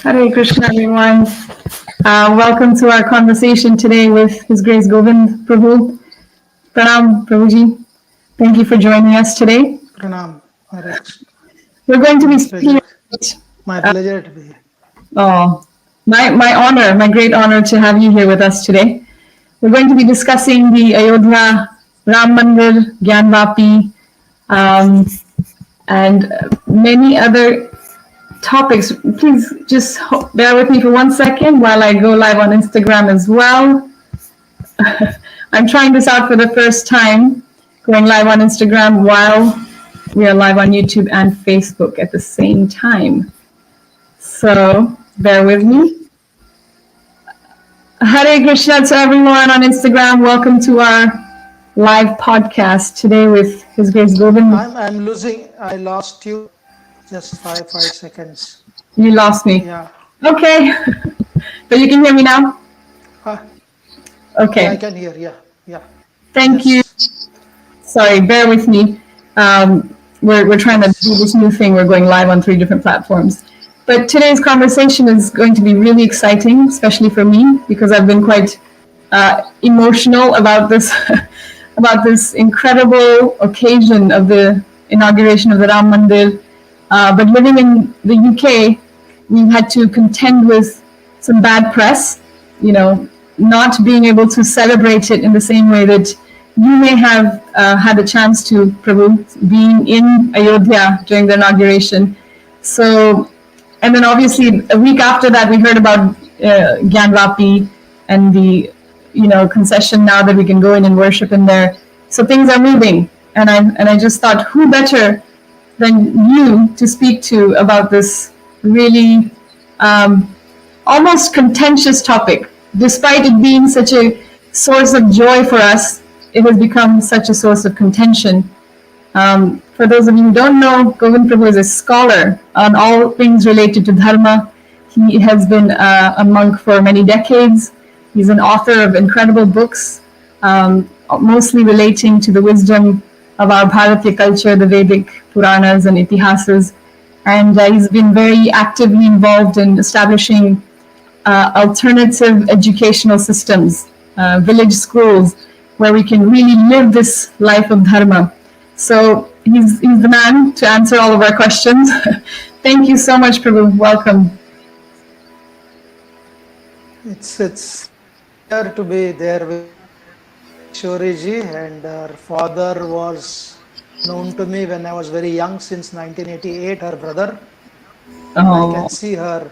Hare Krishna, everyone. Welcome to our conversation today with His Grace Govind Prabhu. Pranam, Prabhuji. Thank you for joining us today. Pranam, Hare Krishna. We're going to My be speaking. pleasure. My pleasure to be here. Oh, my honor, my great honor to have you here with us today. We're going to be discussing the Ayodhya Ram Mandir, GyanVapi, and many other topics. Please just bear with me for 1 second while I go live on Instagram as well. I'm trying this out for the first time, going live on Instagram while we are live on YouTube and Facebook at the same time. So bear with me. Hare Krishna to everyone on Instagram. Welcome to our live podcast today with His Grace Govind. I'm losing. I lost you. Just five seconds. You lost me. Yeah. Okay. But you can hear me now? Okay. Yeah, I can hear. Yeah. Thank you. Sorry, bear with me. We're trying to do this new thing. We're going live on 3 different platforms. But today's conversation is going to be really exciting, especially for me, because I've been quite emotional about this about this incredible occasion of the inauguration of the Ram Mandir. But living in the UK, we've had to contend with some bad press, not being able to celebrate it in the same way that you may have had a chance to, Prabhu, being in Ayodhya during the inauguration. So, and then obviously a week after that, we heard about GyanVapi and the, concession now that we can go in and worship in there. So things are moving, and I just thought, who better than you to speak to about this really almost contentious topic. Despite it being such a source of joy for us, it has become such a source of contention. For those of you who don't know, Govind Prabhu is a scholar on all things related to Dharma. He has been a monk for many decades. He's an author of incredible books, mostly relating to the wisdom of our Bharatiya culture, the Vedic Puranas and Itihasas. And he's been very actively involved in establishing alternative educational systems, village schools, where we can really live this life of Dharma. So he's the man to answer all of our questions. Thank you so much, Prabhu. Welcome. It's here to be there with Shoriji, and her father was known to me when I was very young, since 1988, her brother. I can see her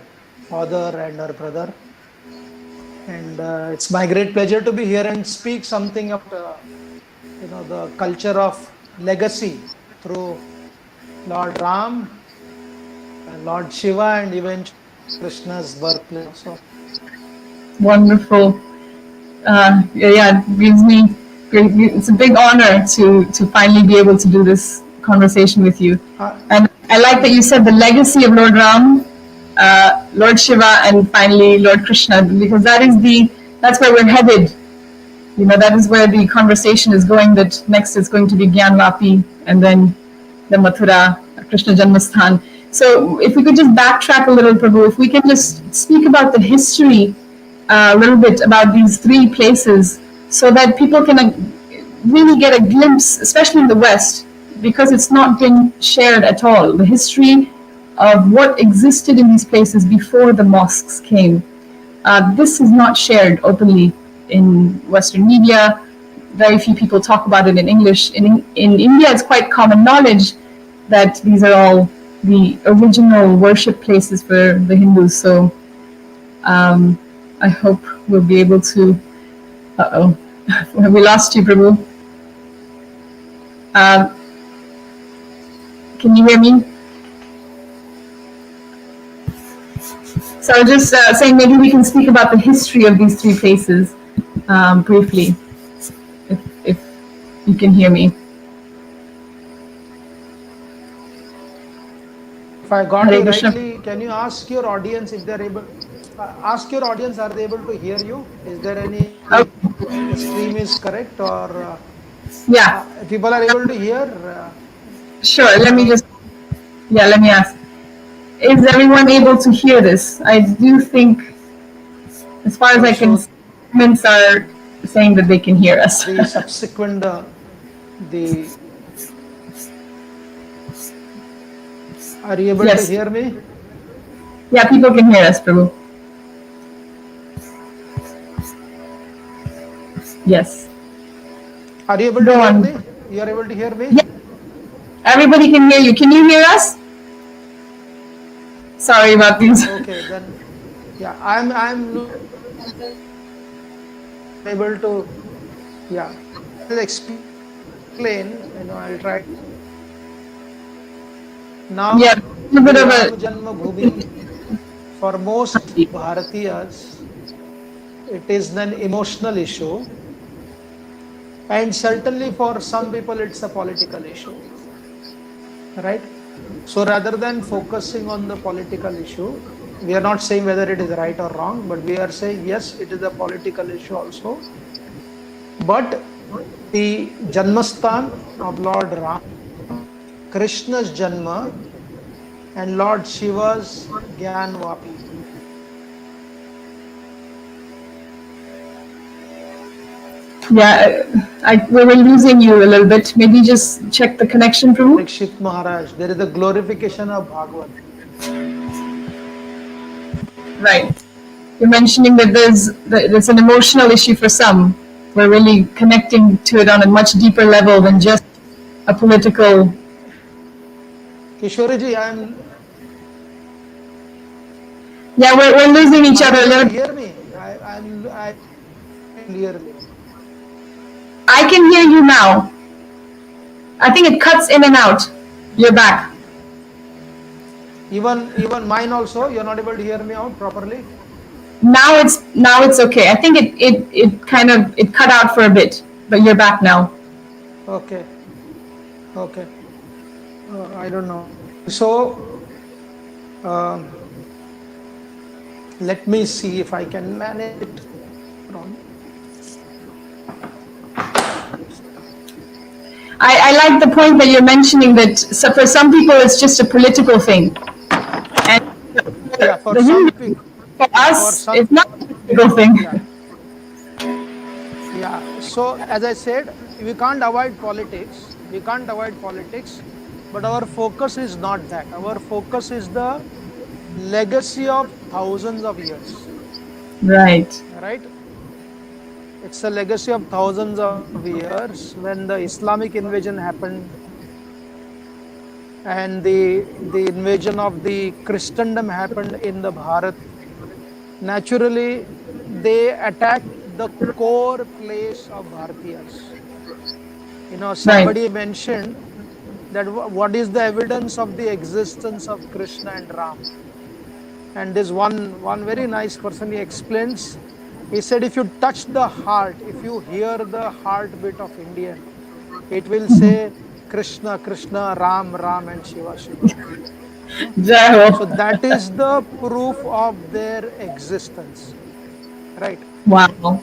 father and her brother. And it's my great pleasure to be here and speak something about, the culture of legacy through Lord Ram, Lord Shiva, and eventually Krishna's birthplace. So. Wonderful. It gives me great. It's a big honor to finally be able to do this conversation with you. And I like that you said the legacy of Lord Ram, Lord Shiva, and finally Lord Krishna, because that's where we're headed. That is where the conversation is going. That next is going to be GyanVapi, and then the Mathura Krishna Janmasthan. So if we could just backtrack a little, Prabhu, if we can just speak about the history a little bit about these 3 places, so that people can really get a glimpse, especially in the West, because it's not been shared at all. The history of what existed in these places before the mosques came. This is not shared openly in Western media. Very few people talk about it in English. In India, it's quite common knowledge that these are all the original worship places for the Hindus. So I hope we'll be able to... Have we lost you, Prabhu? Can you hear me? So I was just saying maybe we can speak about the history of these 3 places briefly, if you can hear me. If I got you rightly, can you ask your audience if they're able... Ask your audience, are they able to hear you? Is there any... The stream is correct, or... Yeah. People are able to hear... Sure, let me ask. Is everyone able to hear this? I do think, as far as I can So see, comments are saying that they can hear us. the subsequent, the are you able to Yes. hear me? Yeah, people can hear us, Prabhu. Yes. Are you able to Go hear on. me? You are able to hear Yeah, me? everybody can hear you. Can you hear us? Sorry about these. Okay, then yeah, I'm able to, yeah. I'll explain. I'll try. Yeah, Now, a bit the of Ram a. Janma Bhoomi, for most Bharatiyas, it is an emotional issue, and certainly for some people, it's a political issue, right? So rather than focusing on the political issue, we are not saying whether it is right or wrong, but we are saying yes, it is a political issue also. But the Janmastan of Lord Ram, Krishna's Janma, and Lord Shiva's GyanVapi. Yeah, we were losing you a little bit. Maybe just check the connection, Prabhu. Parikshit Maharaj, there is a glorification of Bhagavad. Right. You're mentioning that there's an emotional issue for some. We're really connecting to it on a much deeper level than just a political. Kishoriji, Yeah, we're losing each are you other a able to little. hear me? I clearly. I can hear you now. I think it cuts in and out. You're back. Even mine also, you're not able to hear me out properly. Now it's okay. I think it kind of it cut out for a bit, but you're back now. Okay, okay. I don't know. So um, let me see if I can manage it. Wrong. I like the point that you're mentioning that for some people it's just a political thing, and Yeah, for the some Hindu, people, for yeah, for us some, it's not a political thing. yeah, yeah. So as I said, we can't avoid politics. We can't avoid politics, but our focus is not that. Our focus is the legacy of thousands of years, Right. right? It's a legacy of thousands of years when the Islamic invasion happened and the invasion of the Christendom happened in the Bharat. Naturally, they attacked the core place of Bharatiyas. Right. Somebody mentioned that what is the evidence of the existence of Krishna and Ram? And this one very nice person, he explains. He said, if you touch the heart, if you hear the heartbeat of Indian, it will say Krishna, Krishna, Ram, Ram, and Shiva, Shiva. Jai So Ho. that is the proof of their existence, right? Wow.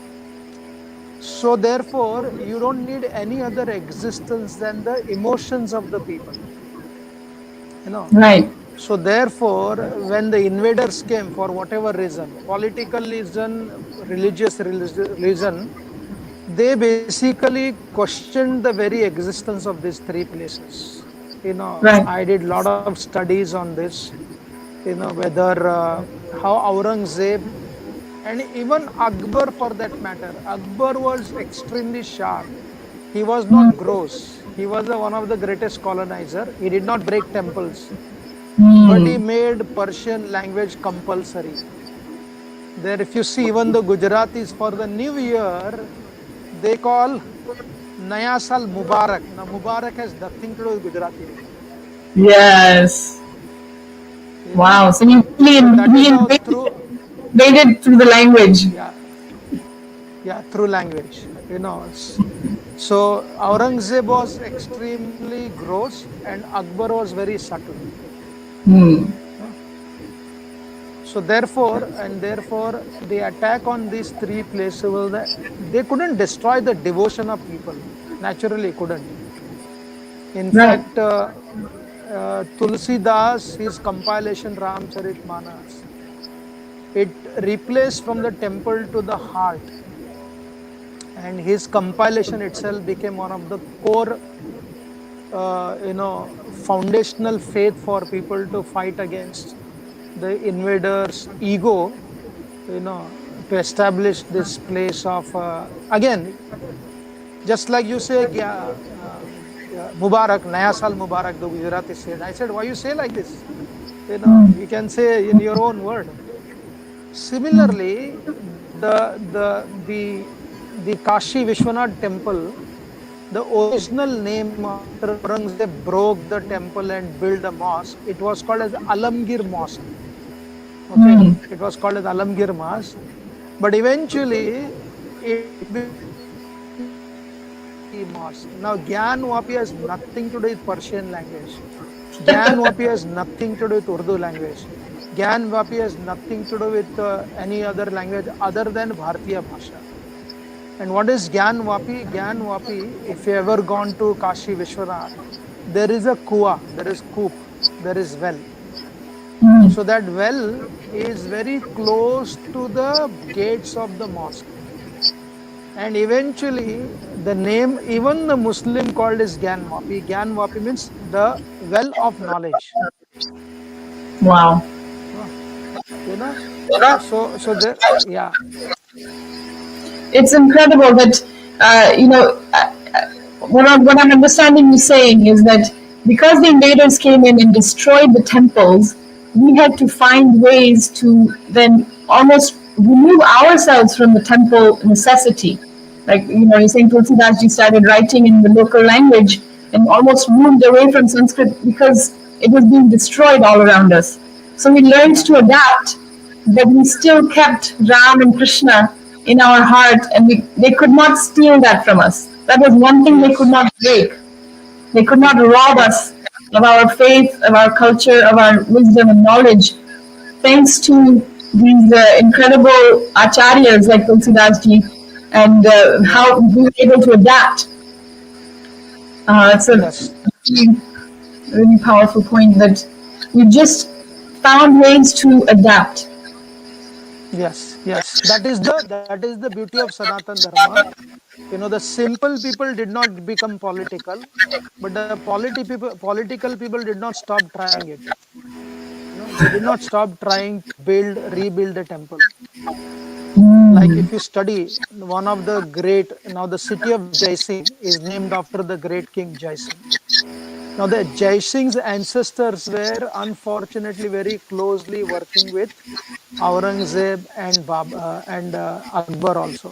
So therefore, you don't need any other existence than the emotions of the people, you know. Right. So therefore, when the invaders came for whatever reason, political reason, religious reason, they basically questioned the very existence of these three places. Right. I did a lot of studies on this, whether how Aurangzeb and even Akbar for that matter, Akbar was extremely sharp. He was not gross. He was one of the greatest colonizer. He did not break temples, but he made Persian language compulsory. There, if you see, even the Gujaratis for the new year, they call Naya Sal Mubarak. Now, Mubarak has nothing to do with Gujarati. Yes. Wow. So So that he is how invaded through the language. yeah, yeah, through language. So Aurangzeb was extremely gross and Akbar was very subtle. So therefore, the attack on these three places was that they couldn't destroy the devotion of people. Naturally, couldn't. In Right. fact, Tulsidas, his compilation Ramcharitmanas, it replaced from the temple to the heart, and his compilation itself became one of the core, foundational faith for people to fight against the invaders' ego, to establish this place of, again, just like you say, Mubarak, Naya Sal Mubarak, the Gujarati said. I said, why you say like this? You can say in your own word. Similarly, the Kashi Vishwanath temple, the original name after Aurangzeb broke the temple and built a mosque, it was called as Alamgir Mosque. Okay, it was called as Alamgir Mosque, but eventually it became GyanVapi Mosque. Now, GyanVapi has nothing to do with Persian language. GyanVapi has nothing to do with Urdu language. GyanVapi has nothing to do with any other language other than Bharatiya Bhasha. And what is GyanVapi? GyanVapi, if you ever gone to Kashi Vishwanath, there is a kua, there is koop, there is well. So that well is very close to the gates of the mosque. And eventually, the name, even the Muslim called is GyanVapi. GyanVapi means the well of knowledge. Wow. So there, yeah. It's incredible that, what I'm understanding you saying is that because the invaders came in and destroyed the temples, we had to find ways to then almost remove ourselves from the temple necessity. Like, you're saying Tulsidas ji started writing in the local language and almost moved away from Sanskrit because it was being destroyed all around us. So we learned to adapt, but we still kept Ram and Krishna in our heart, and they could not steal that from us. That was one thing they could not break. They could not rob us of our faith, of our culture, of our wisdom and knowledge. Thanks to these incredible acharyas like Tulsidas ji, and how we were able to adapt. It's a really, really powerful point that we just found ways to adapt. Yes. That is the beauty of Sanatan Dharma. The simple people did not become political, but the political people did not stop trying it. They did not stop trying to rebuild the temple. Like if you study one of the great, now the city of Jaising is named after the great king Jaising. Now the Jaising's ancestors were unfortunately very closely working with Aurangzeb and Akbar also.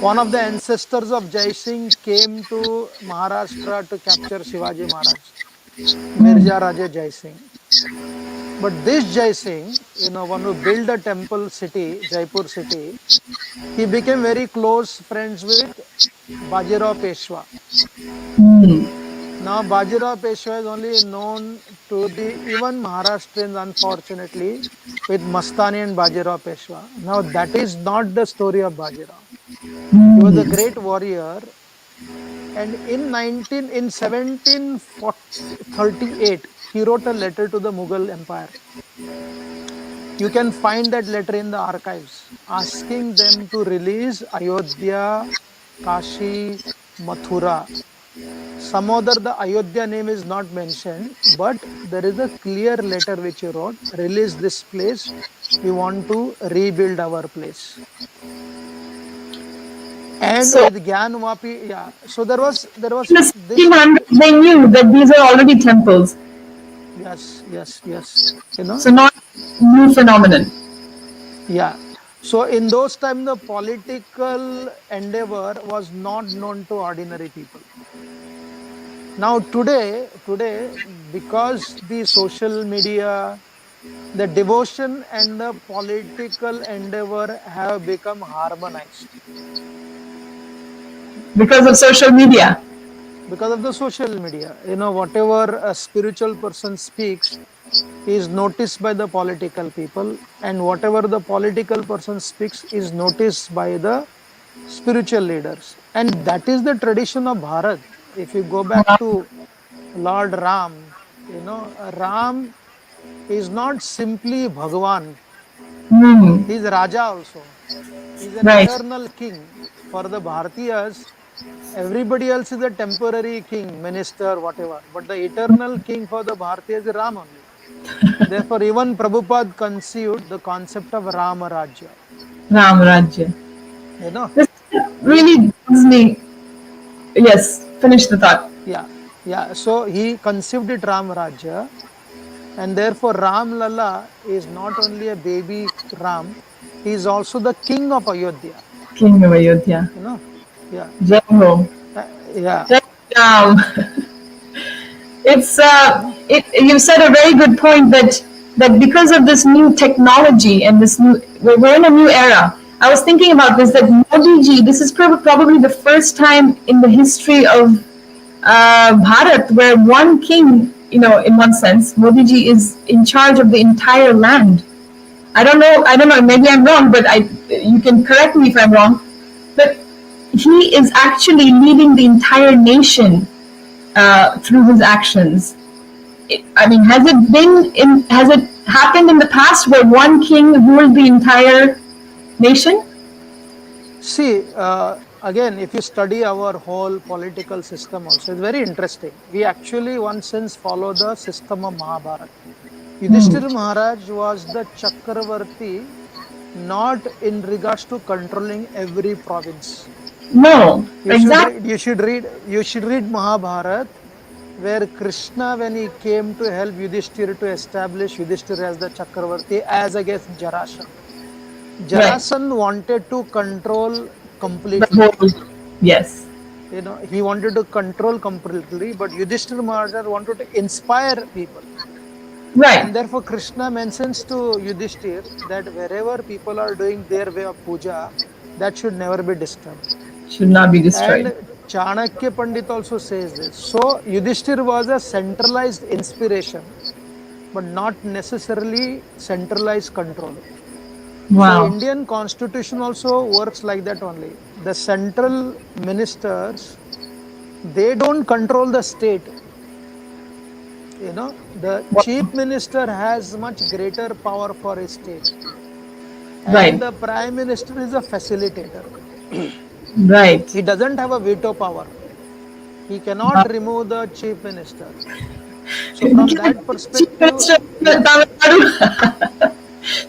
One of the ancestors of Jaising came to Maharashtra to capture Shivaji Maharaj, Mirza Raja Jaising. But this Jaising, when who built the temple city, Jaipur city, he became very close friends with Bajirao Peshwa. Now Bajirao Peshwa is only known to the even Maharashtrians, unfortunately, with Mastani and Bajirao Peshwa. Now that is not the story of Bajirao. He was a great warrior, and in 1738, he wrote a letter to the Mughal Empire. You can find that letter in the archives, asking them to release Ayodhya, Kashi, Mathura. Some other the Ayodhya name is not mentioned, but there is a clear letter which he wrote, release this place, we want to rebuild our place. And with GyanVapi, so there was in the 1600s, they knew that these are already temples. Yes. So not new phenomenon. Yeah. So in those times, the political endeavor was not known to ordinary people. Now today, because the social media, the devotion and the political endeavor have become harmonized. Because of social media. Because of the social media, whatever a spiritual person speaks is noticed by the political people, and whatever the political person speaks is noticed by the spiritual leaders. And that is the tradition of Bharat. If you go back to Lord Ram, Ram is not simply Bhagwan. Hmm. He is Raja also. He is an Right. eternal king. For the Bhartiyas, everybody else is a temporary king, minister, whatever. But the eternal king for the Bhartiyas is Ram only. Therefore, even Prabhupada conceived the concept of Rama Rajya. Ram Rajya. You know, This he, really gives me. Yes. Finish the thought. yeah, yeah. So he conceived it Ram Rajya, and therefore Ram Lalla is not only a baby Ram, he is also the king of Ayodhya. King of Ayodhya. You know, yeah, Jai Ho. yeah, Jai Ram. It's you know. you said a very good point that because of this new technology and this new we're in a new era. I was thinking about this that Yes. Modi ji, this is probably the first time in the history of Bharat where one king, in one sense, Modi ji is in charge of the entire land. I don't know, maybe I'm wrong, but you can correct me if I'm wrong. But he is actually leading the entire nation through his actions. I mean, has it happened in the past where one king ruled the entire nation? See, again, if you study our whole political system also, it's very interesting. We actually, one sense, follow the system of Mahabharata. Yudhishthira Maharaj was the Chakravarti, not in regards to controlling every province. No, You should exactly. read, you should read Mahabharata, where Krishna, when he came to help Yudhishthira to establish Yudhishthira as the Chakravarti, as against Jarasandha. Right. Jarasandha wanted to control The completely. whole, yes. He wanted to control completely, but Yudhishthira Maharaj wanted to inspire people. Right. And therefore, Krishna mentions to Yudhishthir that wherever people are doing their way of puja, that should never be disturbed. Should not be destroyed. And Chanakya Pandit also says this. So, Yudhishthir was a centralized inspiration, but not necessarily centralized control. So, Wow. Indian constitution also works like that only. The central ministers, they don't control the state. The chief minister has much greater power for his state, and Right. the prime minister is a facilitator. Right. He doesn't have a veto power. He cannot Wow. remove the chief minister. So from that Chief perspective, Minister of yeah, Tamil Nadu. huh?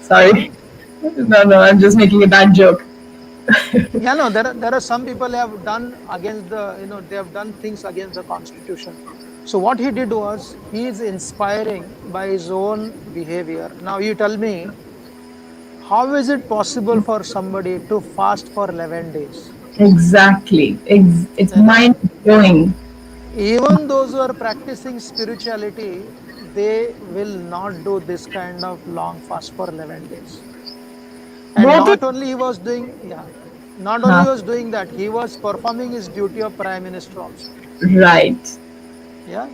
Sorry. No, I'm just making a bad joke. Yeah, no, there are some people have done against they have done things against the constitution. So what he did was he is inspiring by his own behavior. Now you tell me, how is it possible for somebody to fast for 11 days? Exactly. It's You know, mind blowing. even those who are practicing spirituality, they will not do this kind of long fast for 11 days. And Modi, not only he was doing, yeah, not only he huh, was doing that, he was performing his duty of prime minister also. right. Yeah.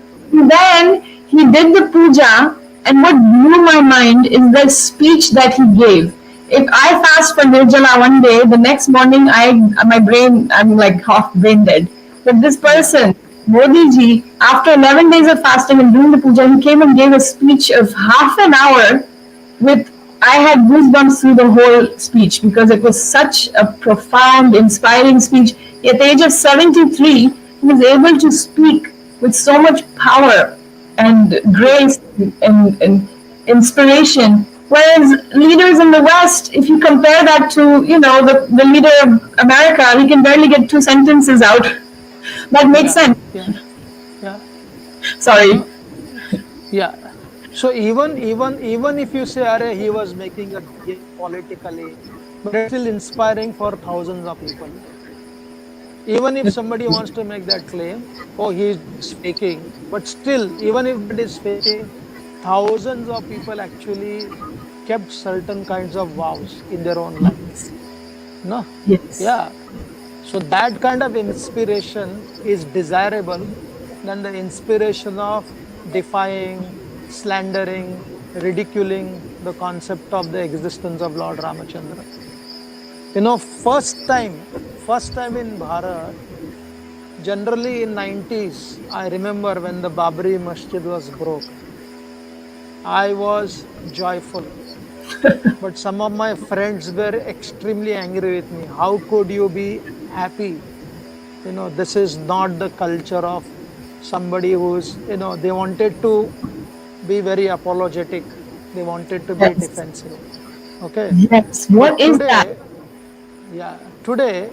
Then he did the puja, and what blew my mind is the speech that he gave. If I fast for Nirjala one day, the next morning I'm like half brain dead. But this Yeah. person, Modi ji, after 11 days of fasting and doing the puja, he came and gave a speech of half an hour with I had goosebumps through the whole speech because it was such a profound, inspiring speech. At the age of 73, he was able to speak with so much power and grace and inspiration. Whereas leaders in the West, if you compare that to, the leader of America, he can barely get two sentences out. That makes Yeah. sense. Yeah. Yeah. You Sorry. know, yeah. So even if you say, Are, he was making a game politically, but it's still inspiring for thousands of people. Even if somebody wants to make that claim, oh, he's just faking, but still, even if that is faking, thousands of people actually kept certain kinds of vows in their own life. No? Yes. Yeah. So that kind of inspiration is desirable than the inspiration of defying, slandering, ridiculing the concept of the existence of Lord Ramachandra. First time in Bharat, Generally in 90s, I remember when the Babri Masjid was broke, I was joyful. But some of my friends were extremely angry with me. How could you be happy? This is not the culture of somebody who's, they wanted to be very apologetic. They wanted to be Yes. defensive. Okay. Yes. What But is that? today, yeah, today,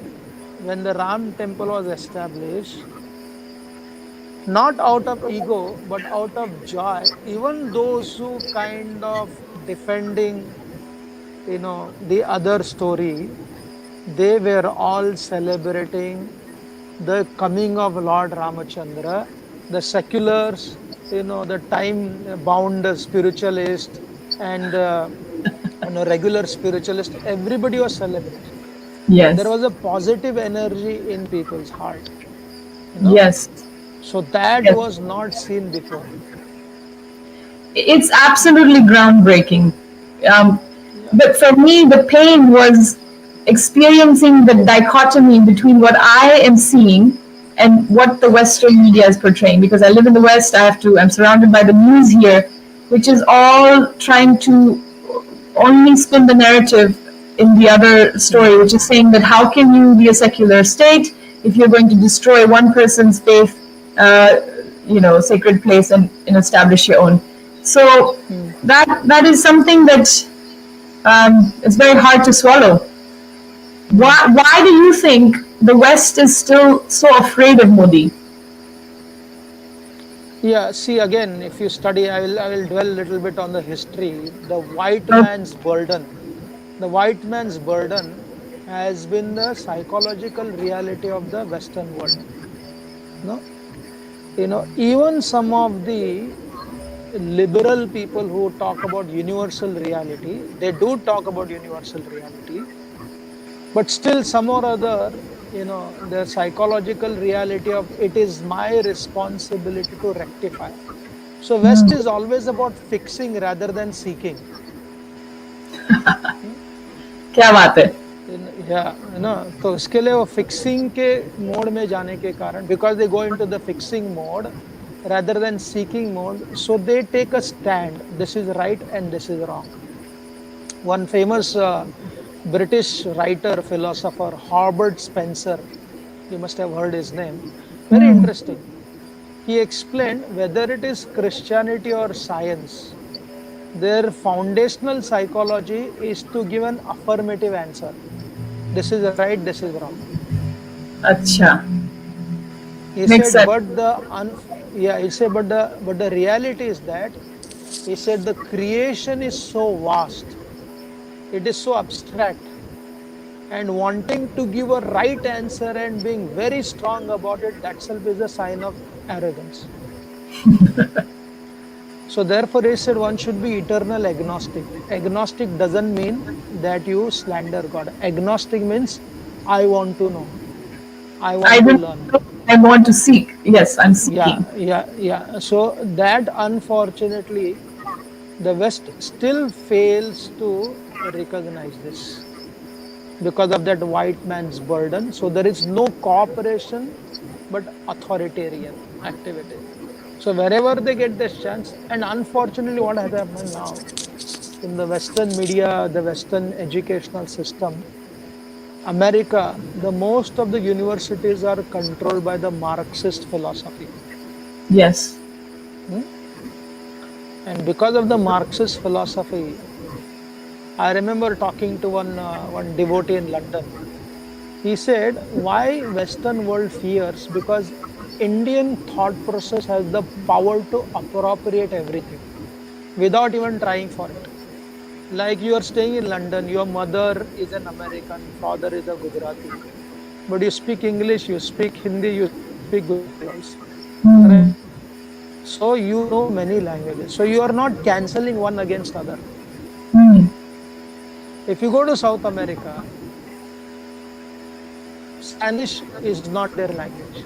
when the Ram temple was established, not out of ego, but out of joy, even those who kind of defending, the other story, they were all celebrating the coming of Lord Ramachandra. The seculars, the time bound spiritualist and the regular spiritualist, everybody was celebrating. There Yes. was a positive energy in people's heart, you know. Yes. So that Yes. was not seen before. It's absolutely groundbreaking. Um, Yeah. but for me, the pain was experiencing the dichotomy between what I am seeing and what the Western media is portraying. Because I live in the West, I'm surrounded by the news here, which is all trying to only spin the narrative in the other Hmm. story, which is saying that how can you be a secular state if you're going to destroy one person's faith, uh, sacred place, and establish your own. So Hmm. that is something that is very hard to swallow. Hmm. Why do you think the West is still so afraid of Modi? Yeah, see again, if you study, I will dwell a little bit on the history. The white Oh, man's burden. The white man's burden has been the psychological reality of the Western world. No, even some of the liberal people who talk about universal reality, they do talk about universal reality, but still some or other, the psychological reality of it is my responsibility to rectify. So West is always about fixing rather than seeking. Hmm? क्या बात है? या तो इसके लिए वो fixing के mode में जाने के कारण, because they go into the fixing mode rather than seeking mode, so they take a stand, this is right and this is wrong. One famous British writer philosopher, Herbert Spencer, you must have heard his name, very interesting. He explained whether it is Christianity or science, their foundational psychology is to give an affirmative answer. This is right, this is wrong. अच्छा. He Makes said, sense. but yeah, he said, but the reality is that he said the creation is so vast, it is so abstract, and wanting to give a right answer and being very strong about it, that self is a sign of arrogance. So therefore, he said one should be eternal agnostic. Agnostic doesn't mean that you slander God. Agnostic means I want to know, I I want to don't learn. know. I want to seek. Yes, I'm seeking. Yeah. So that unfortunately, the West still fails to recognize this because of that white man's burden. So there is no cooperation, but authoritarian activity. So wherever they get this chance, and unfortunately, what has happened now in the Western media, the Western educational system, America, the most of the universities are controlled by the Marxist philosophy. Yes. Hmm? And because of the Marxist philosophy, I remember talking to one devotee in London. He said, "Why Western world fears? Because Indian thought process has the power to appropriate everything without even trying for it. Like you are staying in London, your mother is an American, father is a Gujarati, but you speak English, you speak Hindi, you speak Gujarati also, correct? So you know many languages. So you are not canceling one against other. If you go to South America, Spanish is not their language.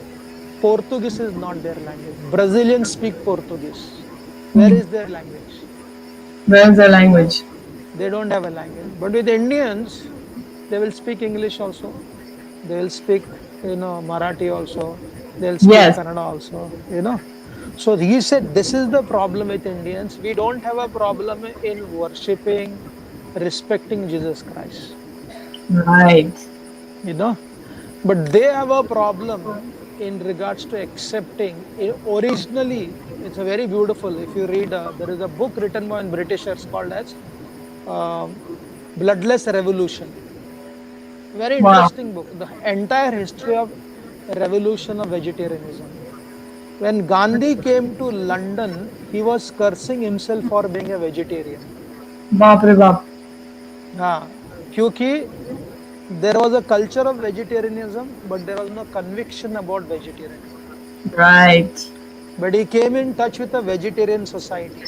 Portuguese is not their language. Brazilians speak Portuguese. Where is their language? Where's the language? They don't have a language. But with Indians, they will speak English also. They will speak, Marathi also. They'll speak Yes. Kannada also, So he said, this is the problem with Indians. We don't have a problem in worshipping, respecting Jesus Christ, Right. you know, but they have a problem in regards to accepting. Originally, it's a very beautiful. If you read, there is a book written by Britishers called as um, Bloodless Revolution. Very Wow. interesting book. The entire history of revolution of vegetarianism. When Gandhi came to London, he was cursing himself for being a vegetarian. बाप रे बाप. हाँ, क्योंकि there was a culture of vegetarianism, but there was no conviction about vegetarianism. Right. But he came in touch with a vegetarian society.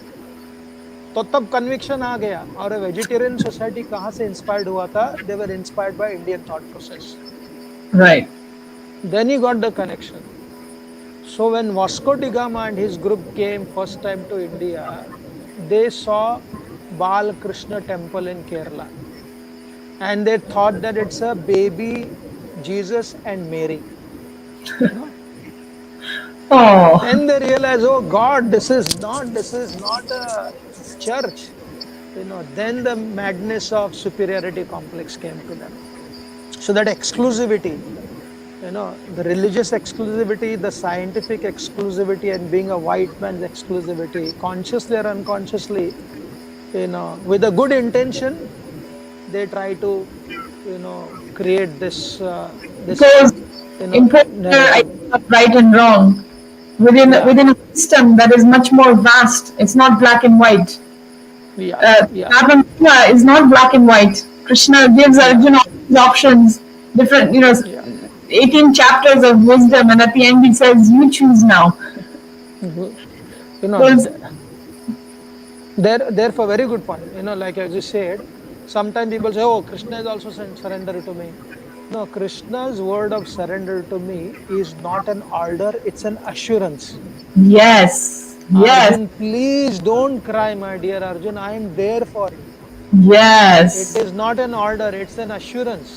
तो तब conviction आ गया. और vegetarian society कहाँ से इंस्पायर्ड हुआ था? They were inspired by Indian thought process. Right. Then he got the connection. So when Vasco da Gama and his group came first time to India, they saw Bal Krishna temple in Kerala. And they thought that it's a baby Jesus and Mary. Oh. Then they realized, oh God, this is not a church. Then the madness of superiority complex came to them. So that exclusivity, the religious exclusivity, the scientific exclusivity, and being a white man's exclusivity, consciously or unconsciously, with a good intention, they try to, create this, Because imposing their narrative. idea of right and wrong Yeah, within a system that is much more vast. It's not black and white. yeah, yeah, Dharma is not black and white. Krishna gives yeah, Arjuna all these options, different, yeah. 18 chapters of wisdom, and at the end he says, "You choose now." You Because know, therefore, very good point. Like I just said, sometimes people say, "Oh, Krishna is also surrender to me." No, Krishna's word of surrender to me is not an order; it's an assurance. yes, yes, Arjun, please don't cry, my dear Arjun. I am there for you. It yes, is not an order; it's an assurance.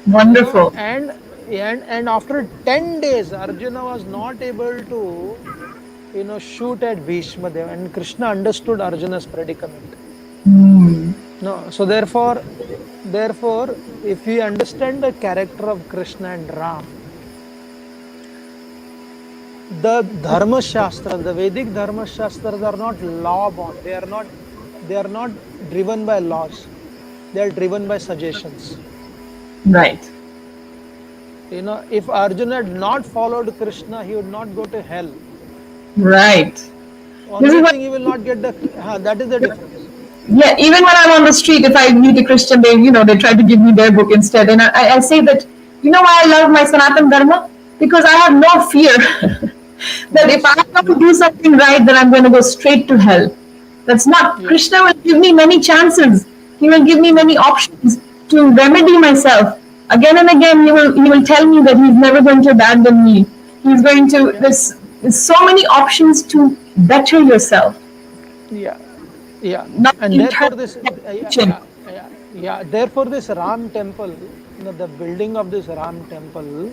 wonderful. And after 10 days, Arjuna was not able to shoot at Bhishma Dev, and Krishna understood Arjuna's predicament. Hmm. No, so therefore, if we understand the character of Krishna and Ram, the Dharma Shastras, the Vedic Dharma Shastras are not law born. They are not driven by laws. They are driven by suggestions. Right. If Arjuna had not followed Krishna, he would not go to hell. Right. This is Only what, thing he will not get that is the difference. yeah, even when I'm on the street, if I meet a Christian, they try to give me their book instead. And I say that, why I love my Sanatan Dharma? Because I have no fear that if Yes. I don't do something right, then I'm going to go straight to hell. That's not. Yeah. Krishna will give me many chances. He will give me many options to remedy myself. Again and again, he will tell me that he's never going to abandon me. He's going to. Yeah. There's so many options to better yourself, Yeah. Yeah. not And therefore internal this temptation. therefore this Ram temple, the building of this Ram temple,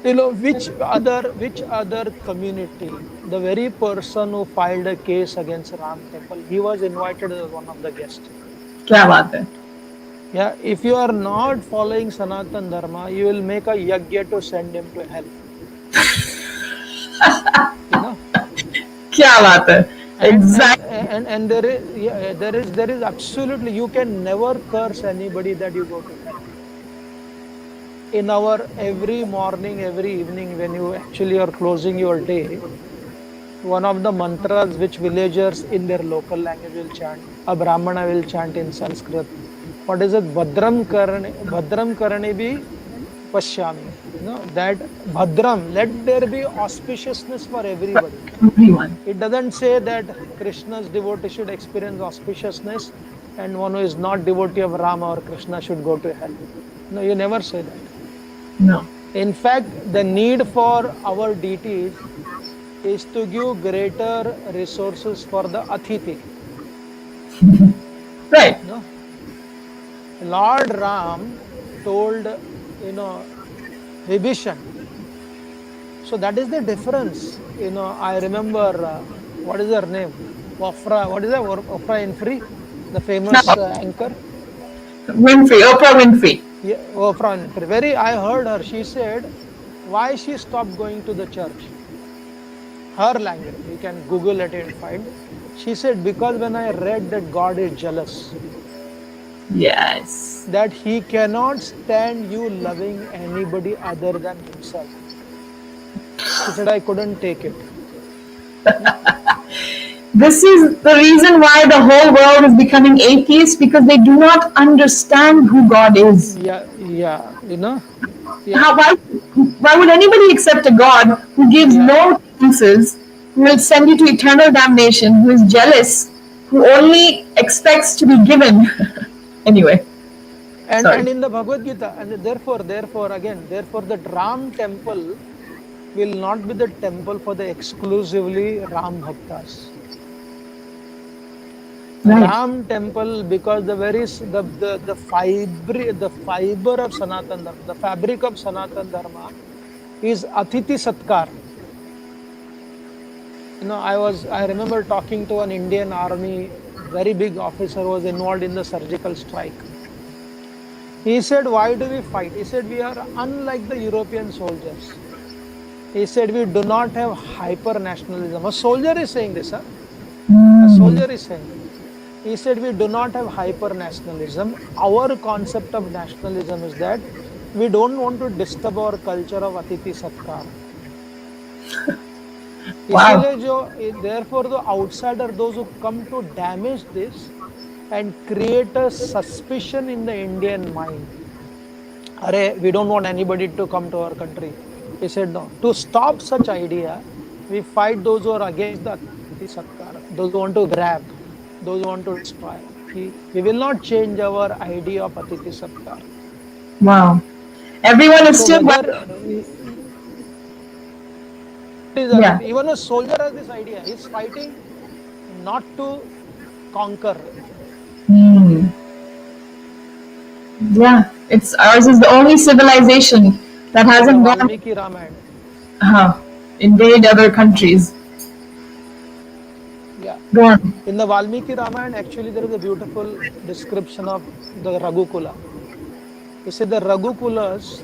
which other community, the very person who filed a case against Ram temple, he was invited as one of the guests. क्या बात है? Yeah, if you are not following Sanatan Dharma, you will make a yagya to send him to hell. You know, क्या बात है? Exactly. and there is absolutely, you can never curse anybody that you go to hell. In our every morning, every evening, when you actually are closing your day, one of the mantras which villagers in their local language will chant, a Brahmana will chant in Sanskrit. What is it? Bhadram karane bhi pashyami. That Bhadram, let there be auspiciousness for everybody. Everyone. It doesn't say that Krishna's devotee should experience auspiciousness and one who is not devotee of Rama or Krishna should go to hell. No, you never say that. No. In fact, the need for our deities is to give greater resources for the Atithi. Right. Lord Ram told, Vibhishan, So that is the difference. I remember what is her name? Wafra. What is that? Wafra Infree, the famous No, anchor. Winfrey, Oprah Winfrey. Yeah, Wafra Infree. I heard her. She said why she stopped going to the church. Her language. You can Google it and find. She said because when I read that God is jealous, Yes. that He cannot stand you loving anybody other than Himself. She said I couldn't take it. This is the reason why the whole world is becoming atheist because they do not understand who God is. Yeah, yeah, yeah, Why would anybody accept a God who gives yeah. no chances, who will send you to eternal damnation, who is jealous, who only expects to be given? Anyway, And sorry. in the Bhagavad Gita, and therefore that Ram temple will not be the temple for the exclusively Ram Bhaktas. Right. Ram temple, because the fiber of Sanatan Dharma, the fabric of Sanatan Dharma is Atiti Satkar. I remember talking to an Indian army very big officer who was involved in the surgical strike. He said, why do we fight? He said, we are unlike the European soldiers. He said, we do not have hyper nationalism. A soldier is saying this, huh? A soldier is saying. He said, we do not have hyper nationalism. Our concept of nationalism is that we don't want to disturb our culture of Atiti Satkar. Wow. Therefore, the outsider, those who come to damage this and create a suspicion in the Indian mind. We don't want anybody to come to our country. He said, no. To stop such idea, we fight those who are against the Atiti Satkar, those who want to grab, those who want to destroy. We will not change our idea of Atiti Satkar. Wow. Everyone is So still. Yeah. even a soldier has this idea. He's fighting not to conquer. Yeah. It's ours is the only civilization that In the hasn't gone Valmiki Ramayana. invade other countries. Yeah. Go on. In the Valmiki Ramayana, actually, there is a beautiful description of the Raghukula. He said the Raghukulas,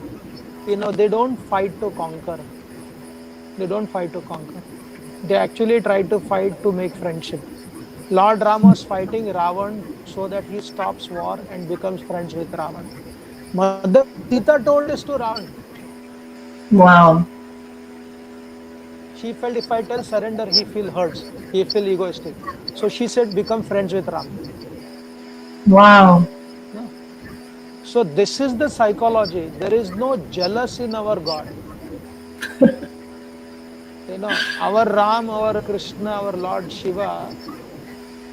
they don't fight to conquer. They don't fight to conquer. They actually try to fight to make friendship. Lord Rama was fighting Ravan so that he stops war and becomes friends with Ravan. Mother Sita told this to Ravan. Wow. She felt if I tell surrender, he feel hurts. He feel egoistic. So she said, become friends with Ram. Wow. No. So this is the psychology. There is no jealous in our God. Our Ram, our Krishna, our Lord Shiva,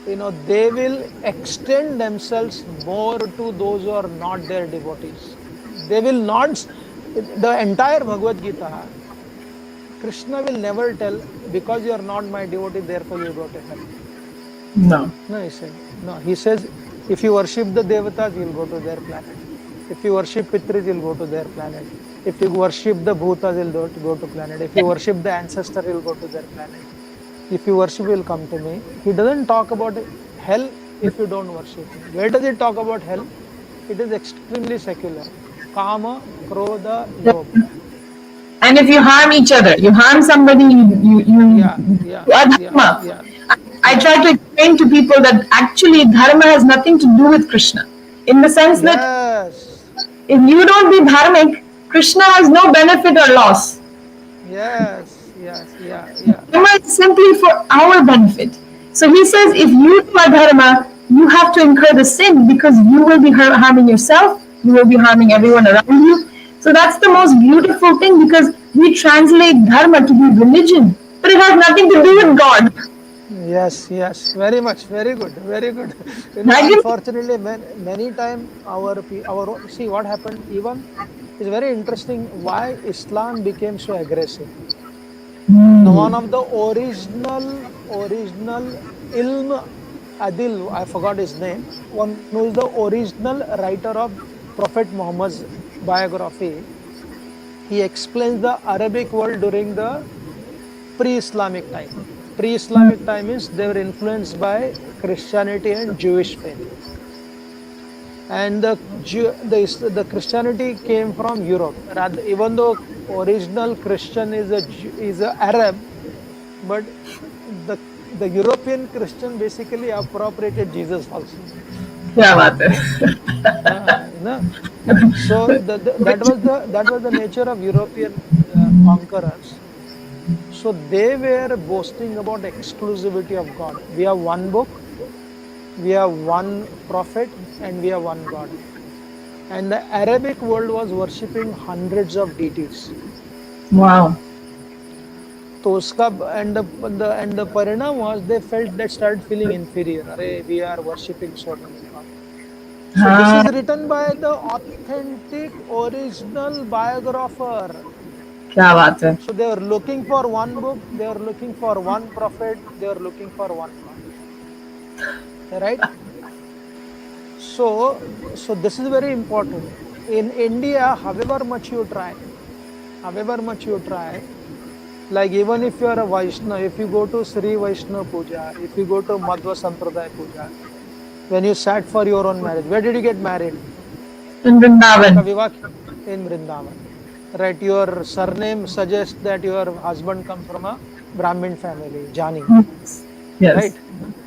they will extend themselves more to those who are not their devotees. They will not, the entire Bhagavad Gita, Krishna will never tell, because you are not my devotee, therefore you go to hell. No. No, he said. No, he says, if you worship the Devatas, you'll go to their planet. If you worship Pitris, you'll go to their planet. If you worship the Bhutas, you'll go to planet. If you worship the ancestor, you'll go to their planet. If you worship, you'll come to me. He doesn't talk about hell if you don't worship me. Where does he talk about hell? It is extremely secular. Kama, Krodha, Lobha. And if you harm each other, you harm somebody, you are dharma. Yeah. I try to explain to people that actually dharma has nothing to do with Krishna. In the sense that Yes. if you don't be dharmic, Krishna has no benefit or loss. Yes. Dharma is simply for our benefit. So he says if you do dharma, you have to incur the sin because you will be harming yourself, you will be harming everyone around you. So that's the most beautiful thing because we translate dharma to be religion, but it has nothing to do with God. Yes, very much, very good. Imagine. Unfortunately, many time our see what happened. Even is very interesting why Islam became so aggressive. Now, one of the original Ilm Adil, I forgot his name. One who is the original writer of Prophet Muhammad's biography. he explains the Arabic world during the pre-Islamic time. Pre-Islamic time means they were influenced by Christianity and Jewish faith. And the Christianity came from Europe. Rather, even though original Christian is a Arab, but the European Christian basically appropriated Jesus also. क्या बात है. You know, so that was the nature of European conquerors. So they were boasting about exclusivity of God. We have one book, we have one prophet, and we have one God. And the Arabic world was worshipping hundreds of deities. Wow. So and the parinam was they started feeling inferior. Arey, we are worshipping so many gods. So this is written by the authentic original biographer. क्या बात है. So they were looking for one book, they were looking for one prophet, they were looking for one God. Right? So this is very important. In India, however much you try, like even if you are a Vaishnava, if you go to Sri Vaishnava Puja, if you go to Madhva Sampradaya Puja, when you sat for your own marriage, where did you get married? In Vrindavan. In Vrindavan. Right, your surname suggests that your husband comes from a Brahmin family, Jani. Yes. Right?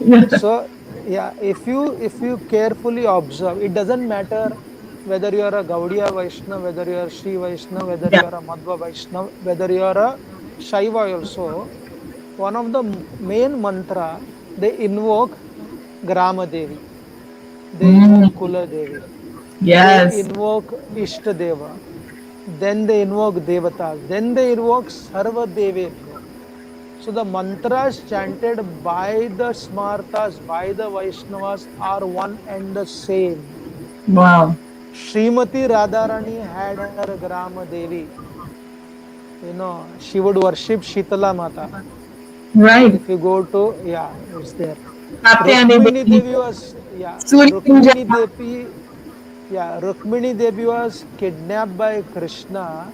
Yes. So yeah, if you carefully observe, it doesn't matter whether you are a Gaudiya Vaishnava, whether you are Sri Vaishnava, whether you are a Madhva Vaishnava, whether you are a Shaiva also, one of the main mantra, they invoke Grama Devi, they invoke Kula Devi, Yes. they invoke Ishta Deva, then they invoke Devatas, then they invoke Sarva Devebhyo. So the mantras chanted by the Smartas, by the Vaishnavas are one and the same. Wow. Srimati Radharani had her Grama Devi. She would worship Shitala Mata. Right. If you go to, it's there. Katyayani Rukmini Devi. Devi was, Surya Puja. Rukmini Devi was kidnapped by Krishna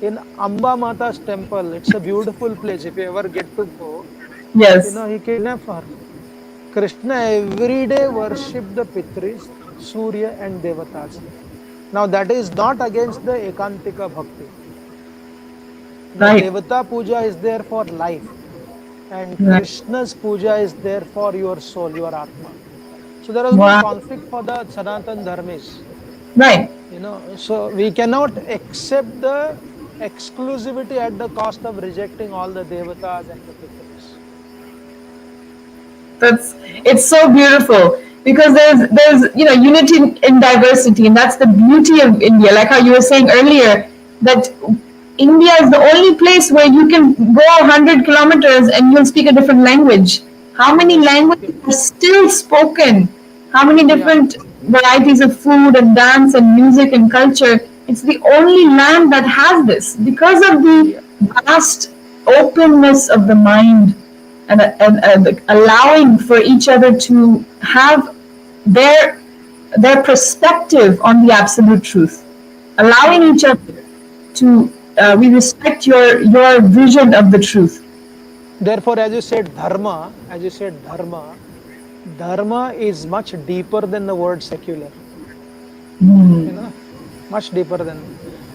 in Amba Mata's temple. It's a beautiful place. If you ever get to go, Yes. he kidnapped her. Krishna every day worshipped the Pitris, Surya and Devatas. Now that is not against the Ekantika Bhakti. The Right. Devata Puja is there for life. And Right. Krishna's Puja is there for your soul, your Atma. So there is no Wow. conflict for the Sanatan Dharmis. Right. So we cannot accept the exclusivity at the cost of rejecting all the Devatas and the Pitris. It's so beautiful because there's unity in diversity, and that's the beauty of India. Like how you were saying earlier, that India is the only place where you can go 100 kilometers and you'll speak a different language. How many languages are still spoken? How many different varieties of food and dance and music and culture? It's the only land that has this because of the vast openness of the mind, and allowing for each other to have their perspective on the absolute truth, allowing each other to we respect your vision of the truth. Therefore, as you said, dharma is much deeper than the word secular. Much deeper than.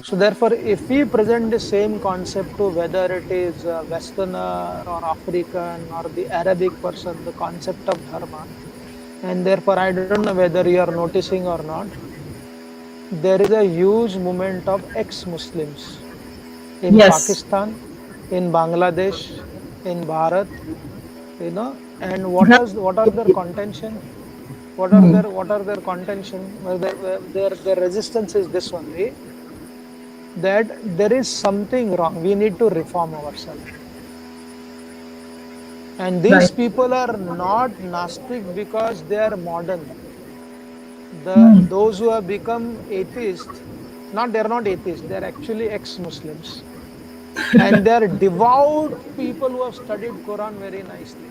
So therefore, if we present the same concept to whether it is Westerner or African or the Arabic person, the concept of dharma, and therefore I don't know whether you are noticing or not, there is a huge movement of ex-Muslims in Pakistan, in Bangladesh, in Bharat, and what are their contention? What are their contention? Well, their resistance is this only, that there is something wrong. We need to reform ourselves. And these people are not Gnostic because they are modern. Those who have become atheists, they're not atheists, they're actually ex-Muslims. And they're devout people who have studied Quran very nicely.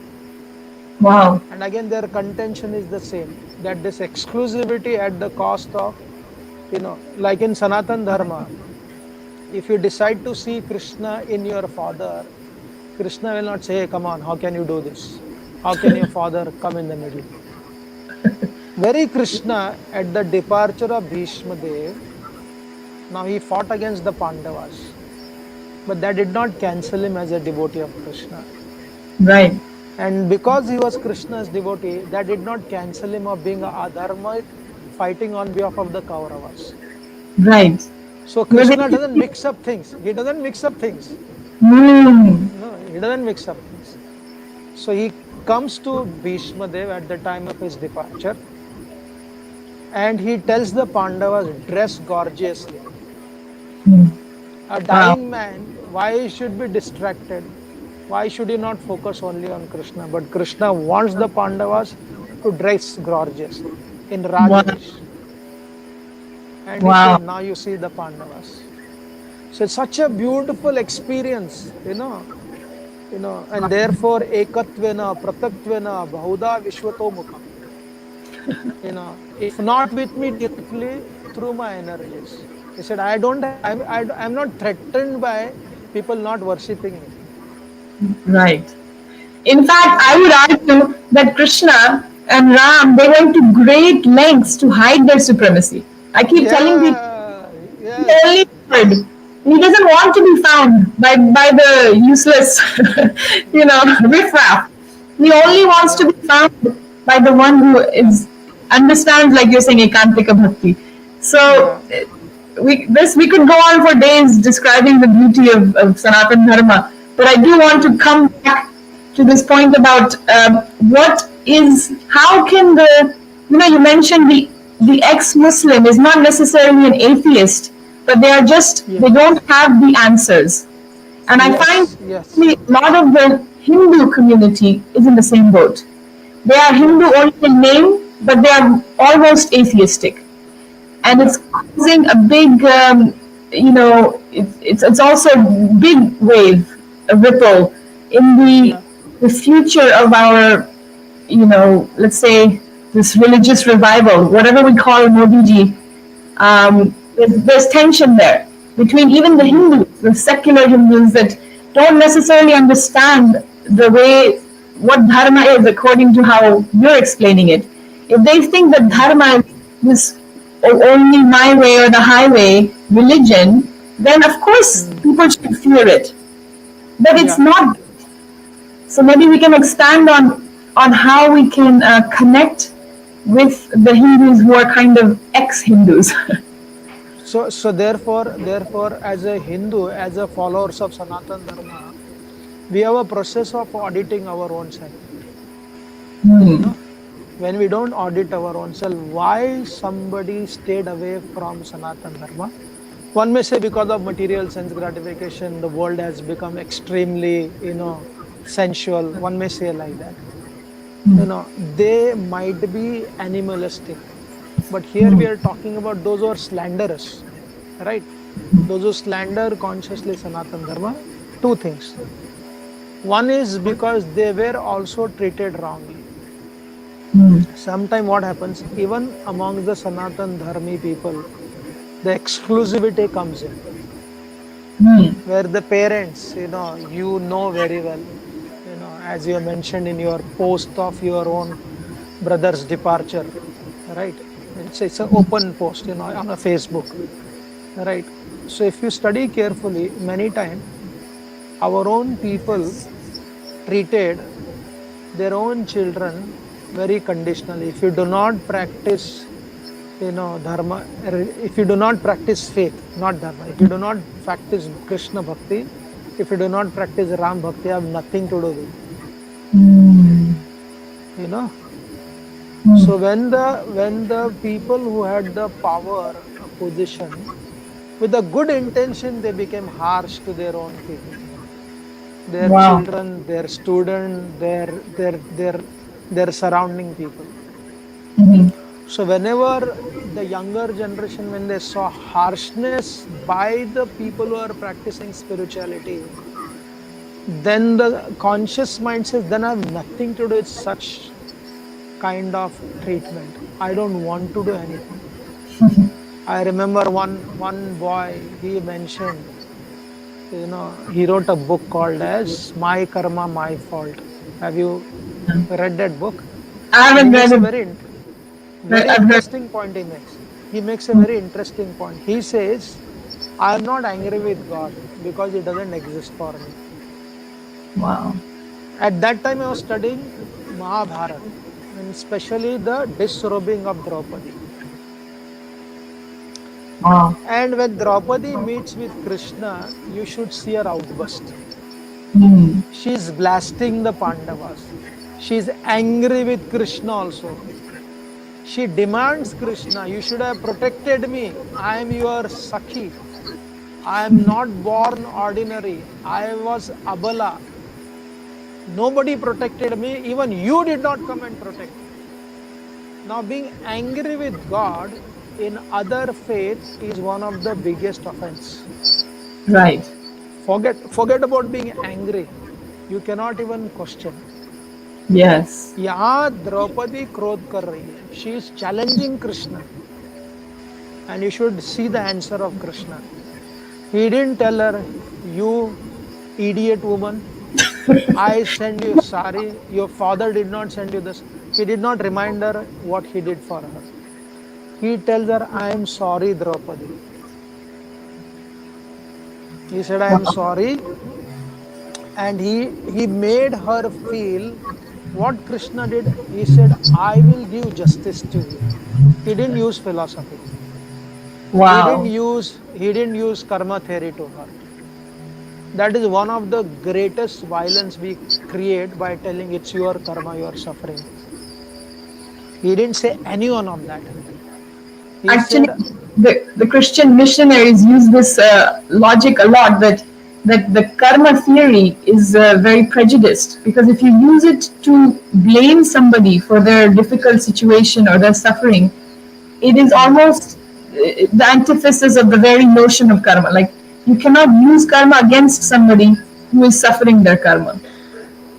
Wow. And again, their contention is the same, that this exclusivity at the cost of, like in Sanatan Dharma, if you decide to see Krishna in your father, Krishna will not say, hey, come on, how can you do this? How can your father come in the middle? Very Krishna, at the departure of Bhishma Dev, now he fought against the Pandavas, but that did not cancel him as a devotee of Krishna. Right. And because he was Krishna's devotee, that did not cancel him of being a adharmic, fighting on behalf of the Kauravas. Right. So But Krishna then, doesn't mix up things. He doesn't mix up things. hmm, No, he doesn't mix up things. So he comes to Bhishma Dev at the time of his departure, and he tells the Pandavas, dress gorgeously. A wow. dying man, why he should be distracted? Why should he not focus only on Krishna? But Krishna wants the Pandavas to dress gorgeously in Wow. Rajvesh. And he Wow. said, now you see the Pandavas. So it's such a beautiful experience, and therefore ekatvena, prataktvena, bahuda vishwato mukham. If not with me directly, through my energies. He said, I'm not threatened by people not worshipping me. Right. In fact, I No. would argue that Krishna and Ram, they went to great lengths to hide their supremacy. I keep telling people Yeah, the yes, only word. He doesn't want to be found by the useless, riffraff. He only wants to yeah, be found by the one who is understands, like you're saying, ekantika bhakti. So yeah, we could go on for days describing the beauty of Sanatan Dharma, but I do want to yeah, come back to this point about how can you mentioned the ex-Muslim is not necessarily an atheist, but they yeah, don't have the answers. And I find yes, yes, a lot of the Hindu community is in the same boat. They are Hindu yes, only in name, but they are almost atheistic, and yeah, it's causing a big, it's also a big wave, a ripple in the yeah, the future of our, let's say this religious revival, whatever we call Modi ji. There's tension there between even the mm, Hindus, the secular Hindus that don't necessarily understand the way what dharma is according to how you're explaining it. If they think that mm, dharma is this only my way or the highway religion, then of course mm, people should fear it. But it's yeah. not. So maybe we can expand on how we can connect with the Hindus who are kind of ex-Hindus. So therefore, as a Hindu, as a followers of Sanatan Dharma, we have a process of auditing our own self. You know, when we don't audit our own self, why somebody stayed away from Sanatan Dharma? One may say because of material sense gratification, the world has become extremely, sensual. One may say like that. They might be animalistic, but here we are talking about those who are slanderous, right? Those who slander consciously Sanatan Dharma. Two things. One is because they were also treated wrongly. Sometime what happens, even among the Sanatan Dharmi people, the exclusivity comes in, where the parents, very well, as you mentioned in your post of your own brother's departure, right? It's an open post, on a Facebook, right? So if you study carefully, many times our own people treated their own children very conditionally. If you do not practice, dharma, if you do not practice faith, not dharma, if you do not practice Krishna bhakti, if you do not practice Ram bhakti, have nothing to do with it. You know. So when the people who had the power position, with a good intention, they became harsh to their own people, their Wow. children, their student, their surrounding people. So whenever the younger generation, when they saw harshness by the people who are practicing spirituality, then the conscious mind says, then I have nothing to do with such kind of treatment. I don't want to do anything. I remember one boy, he mentioned, he wrote a book called as My Karma, My Fault. Have you read that book? I He haven't read makes a it, but very I've heard. interesting point. He makes a very interesting point. He says, I am not angry with God because He doesn't exist for me. Wow. At that time, I was studying Mahabharata, and especially the disrobing of Draupadi. Wow. And when Draupadi meets with Krishna, you should see her outburst. Hmm. She's blasting the Pandavas. She's angry with Krishna also. She demands Krishna, you should have protected me. I am your Sakhi. I am not born ordinary. I was Abala. Nobody protected me. Even you did not come and protect me. Now, being angry with God in other faith is one of the biggest offense. Right. Forget about being angry. You cannot even question. Yes. यहाँ द्रौपदी क्रोध कर रही है. She is challenging Krishna. And you should see the answer of Krishna. He didn't tell her, you idiot woman, I send you sari. Your father did not send you this. He did not remind her what he did for her. He tells her, I am sorry, Draupadi. He said, I am sorry. And he made her feel what Krishna did. He said, I will give justice to you. He didn't use philosophy. Wow. He didn't use karma theory to her. That is one of the greatest violence we create by telling it's your karma, you are suffering. He didn't say any one of that. He Actually, said, the Christian missionaries use this logic a lot, that the karma theory is very prejudiced, because if you use it to blame somebody for their difficult situation or their suffering, it is almost the antithesis of the very notion of karma. Like, you cannot use karma against somebody who is suffering their karma.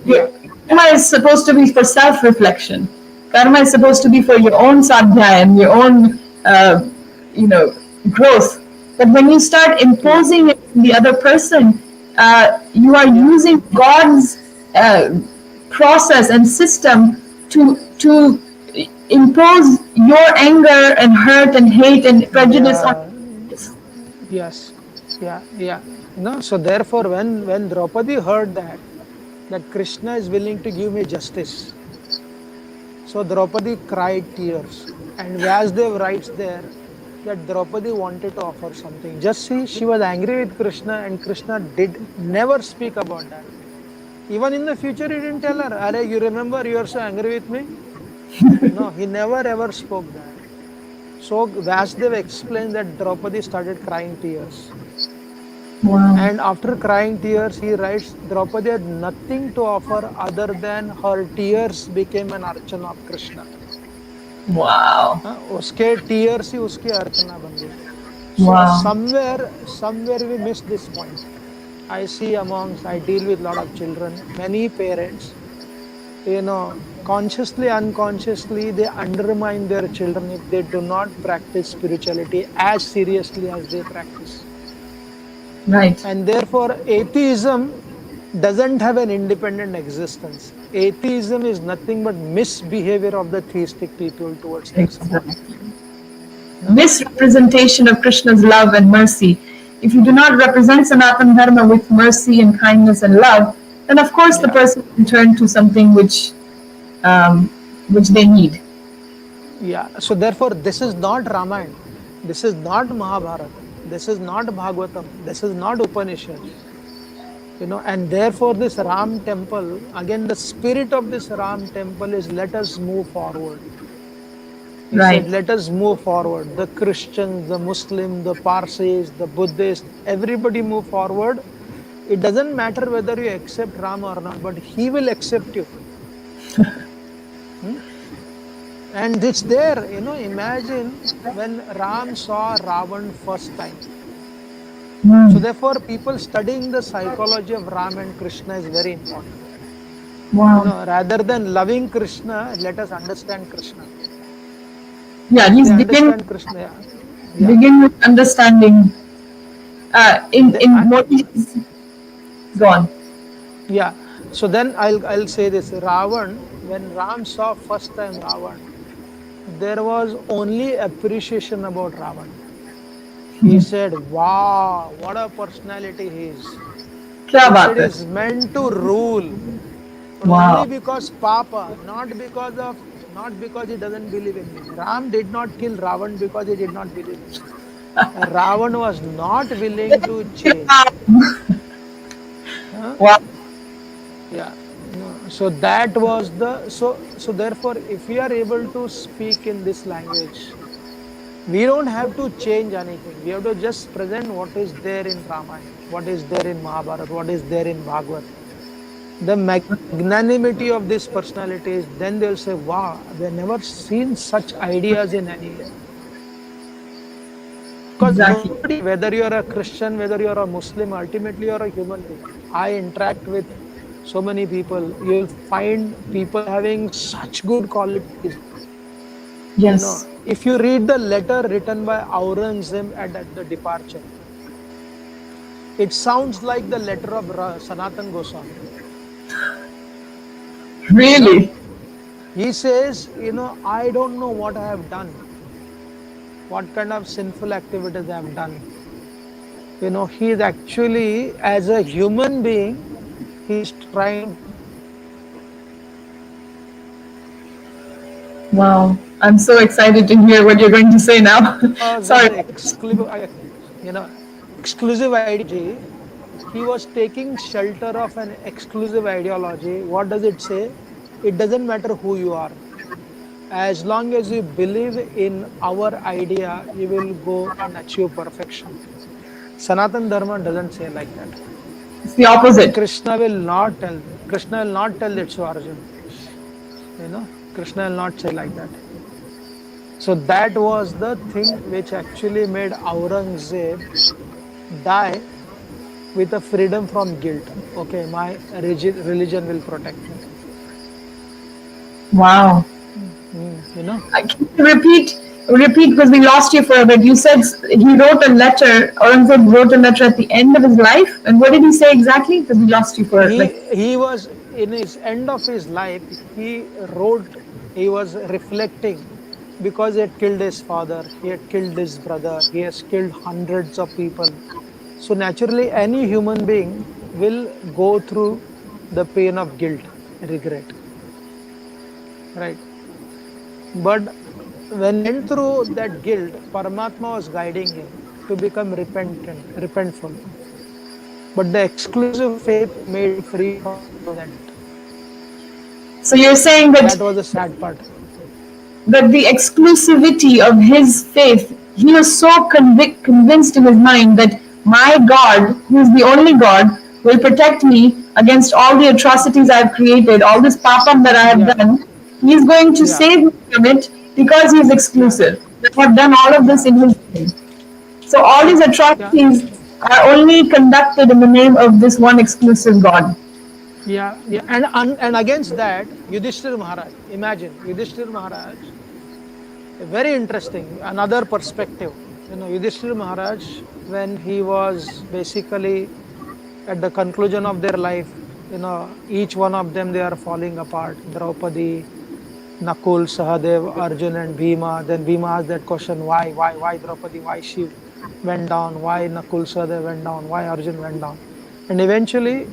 yeah, Karma is supposed to be for self-reflection. Karma is supposed to be for your own sadhya and your own, you know, growth. But when you start yeah, imposing it on the other person, you are yeah, using God's process and system to impose your anger and hurt and hate and prejudice on. yeah, yes, yeah. So therefore, when Draupadi heard that Krishna is willing to give me justice, so Draupadi cried tears. And Vyasdev writes there that Draupadi wanted to offer something. Just see, she was angry with Krishna, and Krishna did never speak about that. Even in the future, he didn't tell her, Are, you remember you are so angry with me? No, he never ever spoke that. So Vyasdev explained that Draupadi started crying tears. Wow. And after crying tears, he writes, Draupadi had nothing to offer other than her tears became an archana of Krishna. Wow. उसके tears ही उसकी अर्चना बन गई. So Wow. somewhere we miss this point. I deal with a lot of children, many parents, consciously, unconsciously, they undermine their children if they do not practice spirituality as seriously as they practice. Right. And therefore, atheism doesn't have an independent existence. Atheism is nothing but misbehavior of the theistic people towards their Exactly. subordinate. Misrepresentation of Krishna's love and mercy. If you do not represent Sanatana Dharma with mercy and kindness and love, then of course the Yeah. person can turn to something which they need. Yeah. So therefore, this is not Ramayana. This is not Mahabharata. This is not Bhagavatam. This is not Upanishads. And therefore this Ram temple, again, the spirit of this Ram temple is let us move forward. He Right. said, let us move forward. The Christians, the Muslims, the Parsis, the Buddhists, everybody move forward. It doesn't matter whether you accept Ram or not, but he will accept you. And it's there, imagine when Ram saw Ravan first time. So therefore, people studying the psychology of Ram and Krishna is very important. Wow. Rather than loving Krishna, let us understand Krishna. Yeah, If he's they understand Krishna, yeah. begin with understanding in more. Go on. Yeah. So then I'll say this. Ravan, when Ram saw first time Ravan, there was only appreciation about Ravan. He said, "Wow, what a personality he is." क्या He said बात है? he's meant to rule, but only Wow. because Papa, not because he doesn't believe in me. Ram did not kill Ravan because he did not believe in me. Ravan was not willing to change. Huh? Wow. Yeah. No. So that was the so therefore, if we are able to speak in this language, we don't have to change anything. We have to just present what is there in Ramayana, what is there in Mahabharata, what is there in Bhagavad. The magnanimity of these personalities, then they'll say, wow, they've never seen such ideas in any. Because Exactly. nobody, whether you're a Christian, whether you're a Muslim, ultimately you're a human being. I interact with so many people. You'll find people having such good qualities. Yes. If you read the letter written by Aurangzeb at the departure, it sounds like the letter of Sanatan Goswami. You know, Really. he says, I don't know what I have done, what kind of sinful activities I have done. He is actually, as a human being, he is trying. Wow. I'm so excited to hear what you're going to say now. Because of Sorry. the exclusive ideology, he was taking shelter of an exclusive ideology. What does it say? It doesn't matter who you are. As long as you believe in our idea, you will go and achieve perfection. Sanatan Dharma doesn't say like that. It's the opposite. Krishna will not tell it to Arjun. Krishna will not say like that. So that was the thing which actually made Aurangzeb die with a freedom from guilt. Okay, my religion will protect me. Wow. Can you repeat because we lost you for a bit. You said he wrote a letter, Aurangzeb wrote a letter at the end of his life. And what did he say exactly? Because we lost you for like. He was in his end of his life, he was reflecting because he had killed his father, he had killed his brother, he has killed hundreds of people. So naturally, any human being will go through the pain of guilt, regret. Right. But when he went through that guilt, Paramatma was guiding him to become repentful. But the exclusive faith made him free from that. So you're saying That was the sad part. that the exclusivity of his faith, he was so convinced in his mind that my God, who is the only God, will protect me against all the atrocities I've created, all this papam that I have done. He's going to save me from it because he is exclusive. I have done all of this in his name. So all these atrocities are only conducted in the name of this one exclusive God. Yeah. And against that, Yudhishthir Maharaj, imagine Yudhishthir Maharaj, very interesting, another perspective. Yudhishthir Maharaj, when he was basically at the conclusion of their life, each one of them, they are falling apart. Draupadi, Nakul, Sahadev, Arjun, and Bhima. Then Bhima asked that question, why Draupadi, why she went down, why Nakul, Sahadev went down, why Arjun went down. And eventually,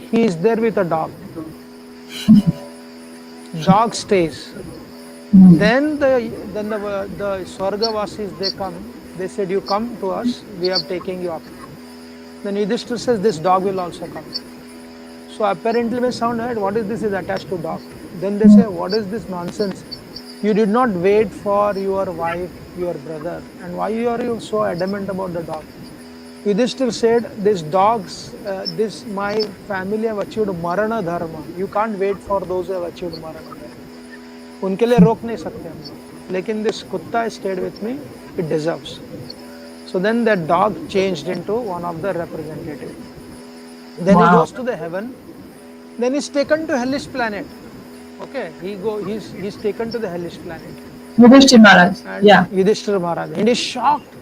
he is there with a dog. Dog stays. Then the Swargavasis, they come. They said, you come to us, we are taking you up. Then Yudhishthir says, this dog will also come. So apparently may sound right, what is this is attached to dog? Then they say, what is this nonsense? You did not wait for your wife, your brother. And why are you so adamant about the dog? Yudhishthir said, these dogs, my family have achieved marana dharma. You can't wait for those who have achieved marana dharma. उनके लिए रोक नहीं सकते हम लोग. लेकिन this kutta stayed with me, it deserves. So then that dog changed into one of the representatives. Then he goes to the heaven. Then he's taken to hellish planet. Okay, he's taken to the hellish planet. Yudhishthir Maharaj. And Yudhishthir Maharaj. And he's shocked.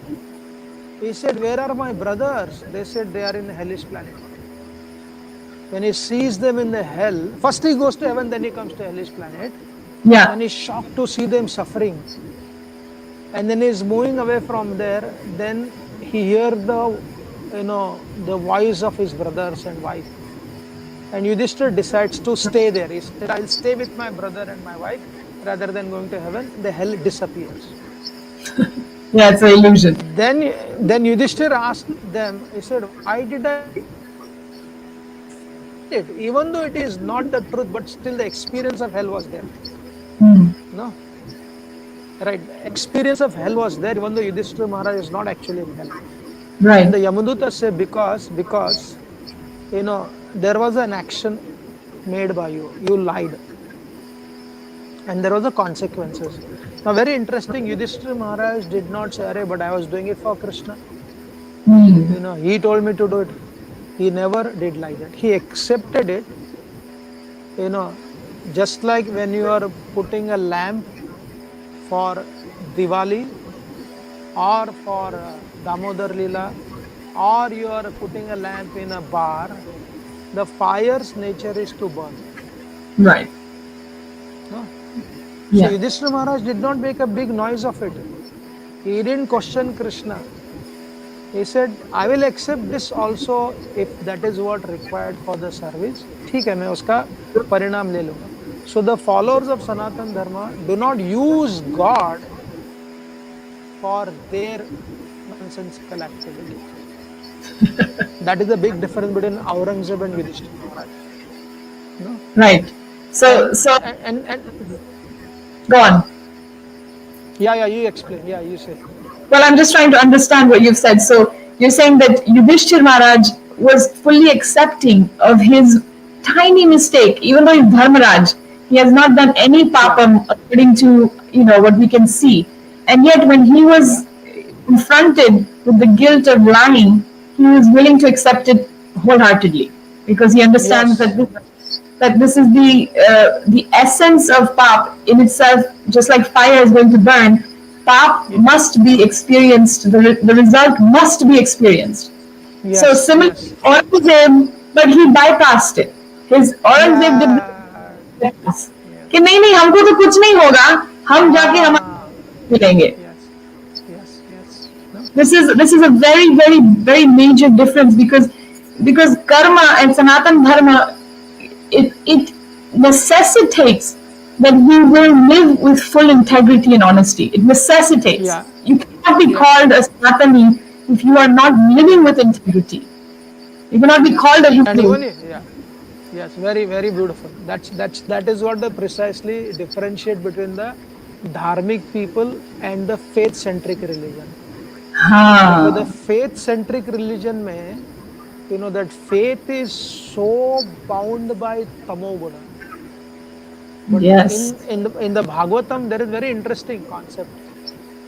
He said, "Where are my brothers?" They said, "They are in a hellish planet." When he sees them in the hell, first he goes to heaven, then he comes to hellish planet. Yeah. Then he's shocked to see them suffering. And then he's moving away from there. Then he hears the voice of his brothers and wife. And Yudhishthira decides to stay there. He said, "I'll stay with my brother and my wife rather than going to heaven." The hell disappears. Yeah, it's an illusion. Then Yudhishthira asked them, he said, "Why did I it? Even though it is not the truth, but still the experience of hell was there." No? Right. Experience of hell was there, even though Yudhishthira Maharaj is not actually in hell. Right. And the Yamaduta say, because there was an action made by you. You lied. And there was a consequences. Now, very interesting, Yudhishthira Maharaj did not say, "Arey, but I was doing it for Krishna." He told me to do it. He never did like that. He accepted it. Just like when you are putting a lamp for Diwali or for Damodar Lila, or you are putting a lamp in a bar, the fire's nature is to burn. Right. No? Yeah. So Yudhishthira Maharaj did not make a big noise of it. He didn't question Krishna. He said, "I will accept this also if that is what required for the service. ठीक है, मैं उसका परिणाम ले लूँगा." So the followers of Sanatana Dharma do not use God for their nonsensical activity. That is the big difference between Aurangzeb and Yudhishthira Maharaj. No? Right. So And go on. yeah, you explain. Yeah, you say. Well, I'm just trying to understand what you've said. So you're saying that Yudhishthir Maharaj was fully accepting of his tiny mistake, even though he's Dharmaraj. He has not done any papam according to what we can see. And yet when he was confronted with the guilt of lying, he was willing to accept it wholeheartedly because he understands that this is the essence of pap in itself. Just like fire is going to burn, pap must be experienced. The result must be experienced. Yes, so similar Aurangzeb, but he bypassed it. His Aurangzeb did not कि नहीं हमको तो कुछ नहीं होगा, हम जाके हमारे मिलेंगे. This is a very very very major difference because karma and Sanatana Dharma it necessitates that we will live with full integrity and honesty. It necessitates. Yeah. You cannot be called a Sanatani if you are not living with integrity. You cannot be called a Hindu. Yes, very very beautiful. That is what the precisely differentiate between the dharmic people and the faith-centric religion. So the faith-centric religion mein, that faith is so bound by tamoguna. But yes. in the Bhagavatam, there is very interesting concept.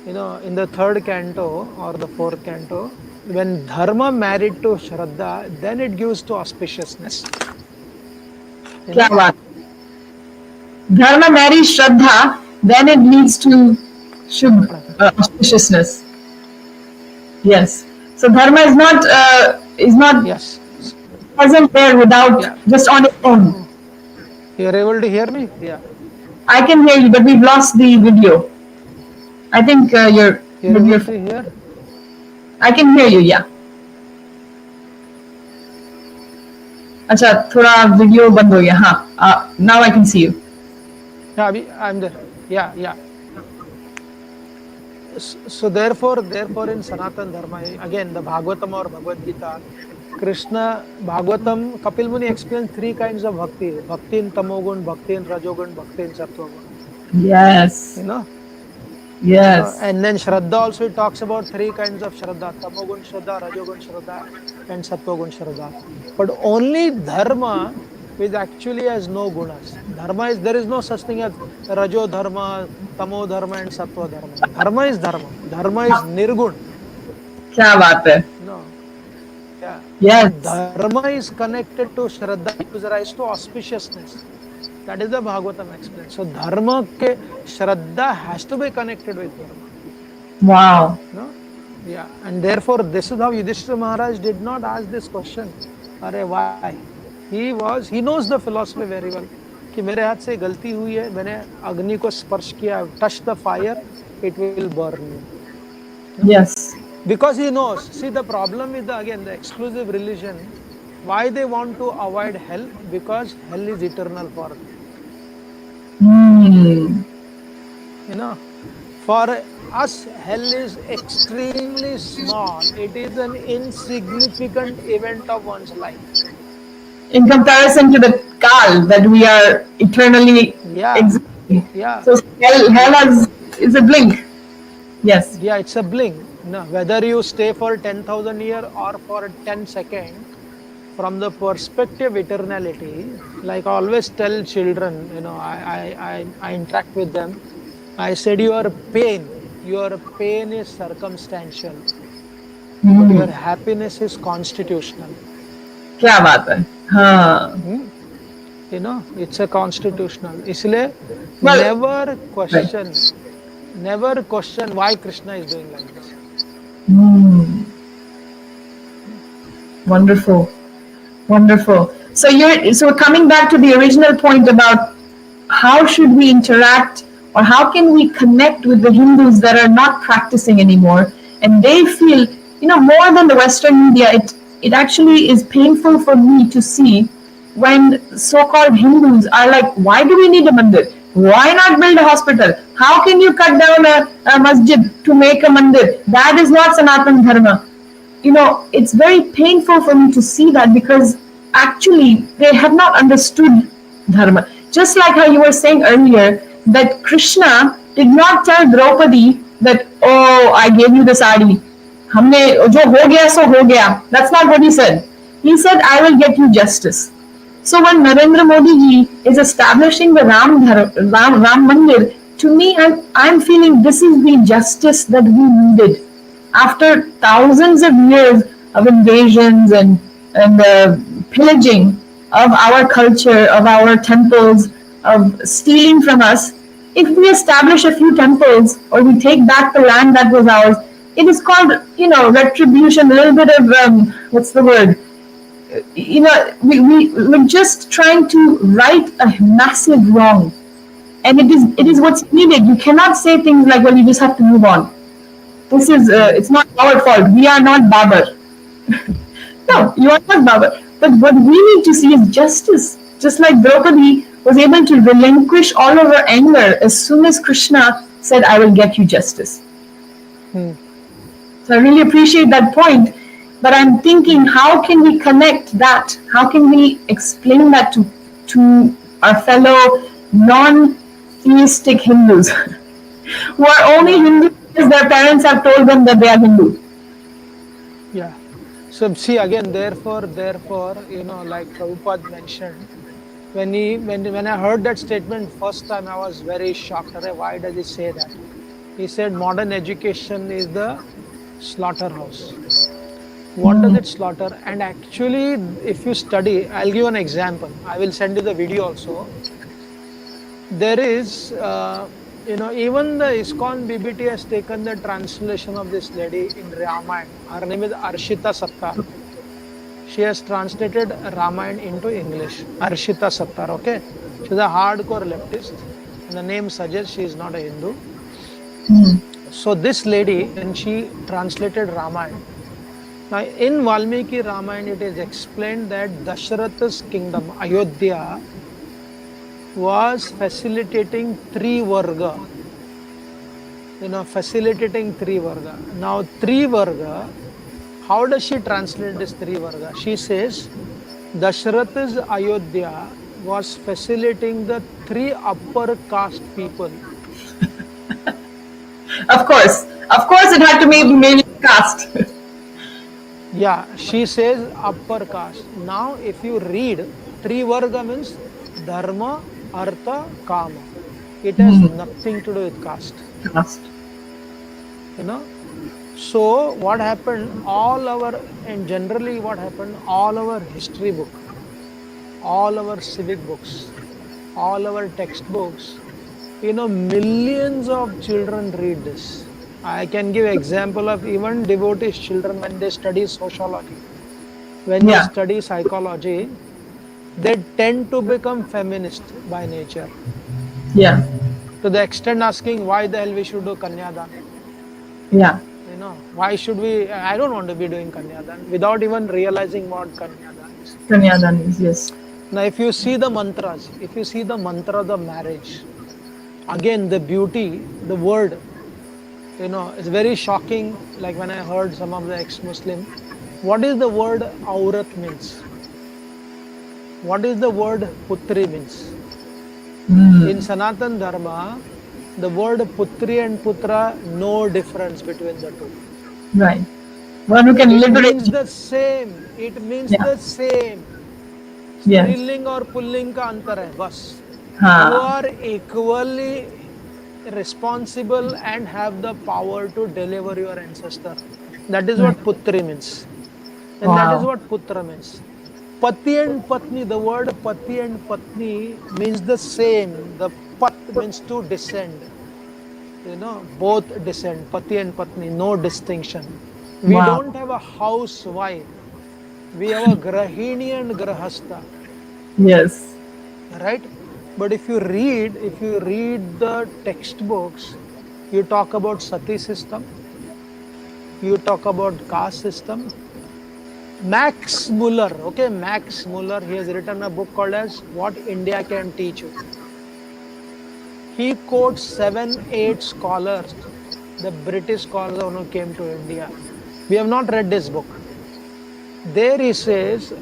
In the 3rd canto or the 4th canto, when Dharma married to Shraddha, then it gives to auspiciousness. Dharma marries Shraddha, then it leads to auspiciousness. Yes. So Dharma is not present there without just on its own. You are able to hear me? Yeah. I can hear you, but we've lost the video. I think you're able to hear? I can hear you, yeah. अच्छा थोड़ा video बंद हो गया. हाँ, now I can see you. Yeah, I'm there. Yeah. So therefore in Sanatana Dharma, again the Bhagavatam or Bhagavad Gita, Krishna Bhagavatam, Kapil Muni explains 3 kinds of bhakti: bhakti in tamogun, bhakti in rajogun, bhakti in sattvagun. Yes. Yes. And then Shraddha also talks about 3 kinds of Shraddha: tamogun Shraddha, rajogun Shraddha, and sattvagun Shraddha. But only Dharma which actually has no gunas. Dharma is, there is no such thing as Rajo Dharma, Tamo Dharma and Sattva Dharma. Dharma is Dharma. Dharma is Nirgun. क्या बात है? No. Yeah. Yes. Dharma is connected to Shraddha, gives rise to auspiciousness. That is the Bhagavatam explains. So Dharma ke Shraddha has to be connected with Dharma. Wow. No? Yeah, and therefore this is how Yudhishthira Maharaj did not ask this question. Arey, why? He knows the philosophy very well. कि मेरे हाथ से गलती हुई है, मैंने अग्नि को स्पर्श किया, touch the fire, it will burn you. No? Yes. Because he knows. See, the problem with again the exclusive religion, why they want to avoid hell? Because hell is eternal for them. Hmm. For us, hell is extremely small. It is an insignificant event of one's life. In comparison to the Kal that we are eternally existing. Yeah. So hell is a blink. Yes. Yeah, it's a blink. No, whether you stay for 10,000 years or for 10 seconds, from the perspective of eternality, like I always tell children, I interact with them. I said, your pain is circumstantial, but your happiness is constitutional. क्या बात है? हाँ. It's a constitutional. इसलिए never question why Krishna is doing like this. Wonderful. So we're coming back to the original point about how should we interact or how can we connect with the Hindus that are not practicing anymore, and they feel, more than the Western media, it actually is painful for me to see when so-called Hindus are like, why do we need a mandir? Why not build a hospital? How can you cut down a masjid to make a mandir? That is not Sanatana Dharma. It's very painful for me to see that, because actually they have not understood Dharma. Just like how you were saying earlier, that Krishna did not tell Draupadi that, oh, I gave you the sari. हमने जो हो गया सो हो गया. That's not what he said. He said, I will get you justice. So when Narendra Modi ji is establishing the Ram Mandir, to me, I'm feeling this is the justice that we needed. After thousands of years of invasions and pillaging of our culture, of our temples, of stealing from us, if we establish a few temples or we take back the land that was ours, it is called, retribution, a little bit of, what's the word? We're just trying to right a massive wrong. And it is what's needed. You cannot say things like, well, you just have to move on. This is, it's not our fault. We are not Babar. No, you are not Babar. But what we need to see is justice. Just like Draupadi was able to relinquish all of her anger as soon as Krishna said, I will get you justice. So I really appreciate that point. But I'm thinking, how can we connect that? How can we explain that to our fellow non-theistic Hindus who are only Hindus because their parents have told them that they are Hindu? Yeah. So see again, therefore, like Prabhupada mentioned, when I heard that statement first time, I was very shocked. Why does he say that? He said modern education is the slaughterhouse. What does it slaughter? And actually, if you study, I'll give an example. I will send you the video also. There is, even the ISKCON BBT has taken the translation of this lady in Ramayana. Her name is Arshita Sattar. She has translated Ramayana into English. Arshita Sattar, okay? She's a hardcore leftist. And the name suggests she is not a Hindu. So this lady, when she translated Ramayana, now in Valmiki Ramayana, it is explained that Dashratha's kingdom, Ayodhya, was facilitating three varga. Now three varga, how does she translate this three varga? She says, Dashratha's Ayodhya was facilitating the three upper caste people. Of course it had to be mainly caste. Yeah, she says upper caste. Now, if you read, three varga means dharma, artha, kama. It has nothing to do with caste. So, what happened? All our history book, all our civic books, all our textbooks, millions of children read this. I can give example of even devotees children when they study sociology. When they Yeah, study psychology, they tend to become feminist by nature. yeah, To the extent asking why the hell we should do Kanyadan. yeah. Why should we? I don't want to be doing Kanyadan without even realizing what Kanyadan is. Kanyadan is, yes. Now, if you see the mantras, if you see the mantra of marriage, again, the beauty, the word, it's very shocking. Like when I heard some of the ex-Muslim, what is the word aurat means? What is the word putri means? In Sanatan Dharma, the word putri and putra, no difference between the two. Right. One who can It liberate means you. the same. It means Yeah, the same. yes. स्त्रीलिंग और pulling का अंतर है बस. You Ha, are equally responsible and have the power to deliver your ancestor. That is right. what putri means. And that is Wow. what putra means. Pati and patni, the word pati and patni means the same. The pat means to descend. Both descend, pati and patni, no distinction. We Wow. don't have a housewife. We have a grahini and grahasta. Yes. Right? But if you read the textbooks, you talk about sati system, you talk about caste system. Max Muller, okay, Max Muller, he has written a book called as What India Can Teach You. He quotes 7 8 scholars, the British scholars who came to India. We have not read this book. There he says,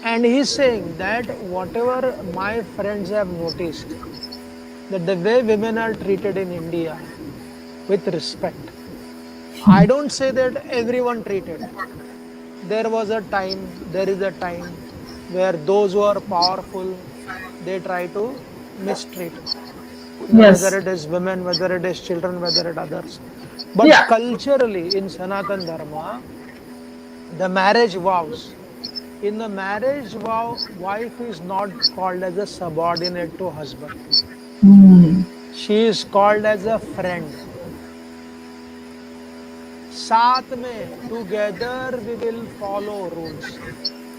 and he's saying that whatever my friends have noticed, that the way women are treated in India with respect. I don't say that everyone treated. There was a time, there is a time where those who are powerful, they try to mistreat. Whether Yes. it is women, whether it is children, whether it others. But Yeah. culturally in Sanatan Dharma, the marriage vows. In the marriage vow, wife is not called as a subordinate to husband. She is called as a friend. साथ में together we will follow rules.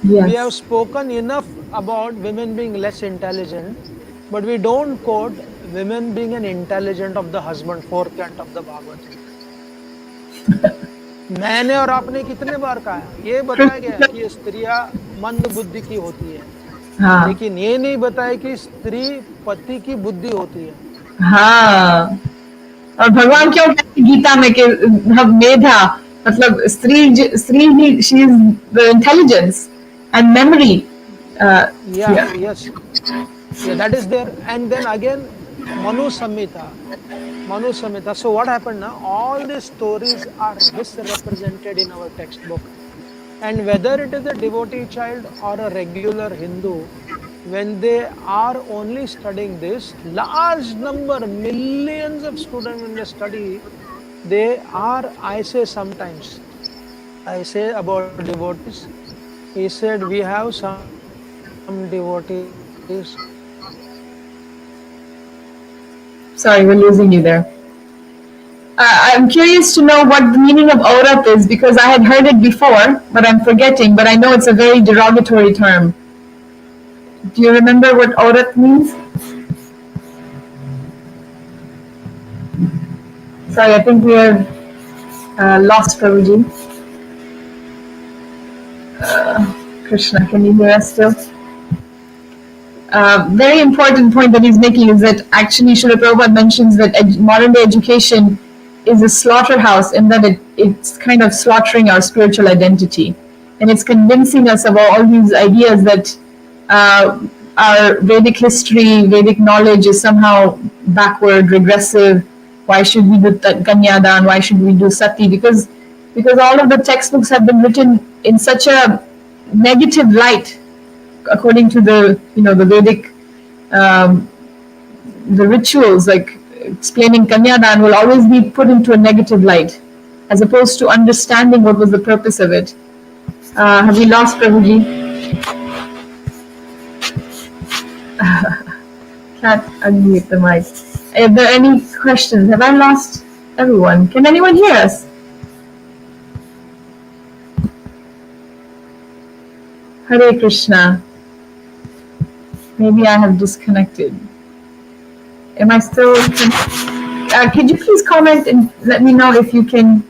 We have Yes. spoken enough about women being less intelligent, but we don't quote women being an intelligent of the husband, fourth canto of the Bhagavatam. मैंने और आपने कितने बार कहा है, ये बताया गया कि स्त्रियां मंद बुद्धि की होती है, हाँ, लेकिन ये नहीं बताया कि स्त्री पति की बुद्धि होती है. हाँ. और है भगवान ना? क्यों कहते हैं गीता में कि हम मेधा, मतलब स्त्री ही, she is the intelligence and memory. Yeah, yes. Yeah, that is there. And then again, Manu Samhita. Manu Samhita. So what happened now? All these stories are misrepresented in our textbook. And whether it is a devotee child or a regular Hindu, when they are only studying this, large number, millions of students when they study, they are, I say sometimes, I say about devotees, he said, we have some devotees. Sorry, we're losing you there. I'm curious to know what the meaning of Aurat is because I had heard it before, but I'm forgetting. But I know it's a very derogatory term. Do you remember what Aurat means? Sorry, I think we have lost Prabhuji. Krishna, can you hear us still? Very important point that he's making is that actually Srila Prabhupada mentions that modern day education is a slaughterhouse in that it's kind of slaughtering our spiritual identity. And it's convincing us of all these ideas that our Vedic history, Vedic knowledge is somehow backward, regressive. Why should we do Kanyadan? Why should we do Sati? Because all of the textbooks have been written in such a negative light according to the Vedic um, the rituals like explaining Kanyadan will always be put into a negative light as opposed to understanding what was the purpose of it. Have we lost Prabhuji? Can't unmute the mic. Are there any questions? Have I lost everyone. Can anyone hear us? Hare Krishna. Maybe I have disconnected. Am I still? Could you please comment and let me know if you can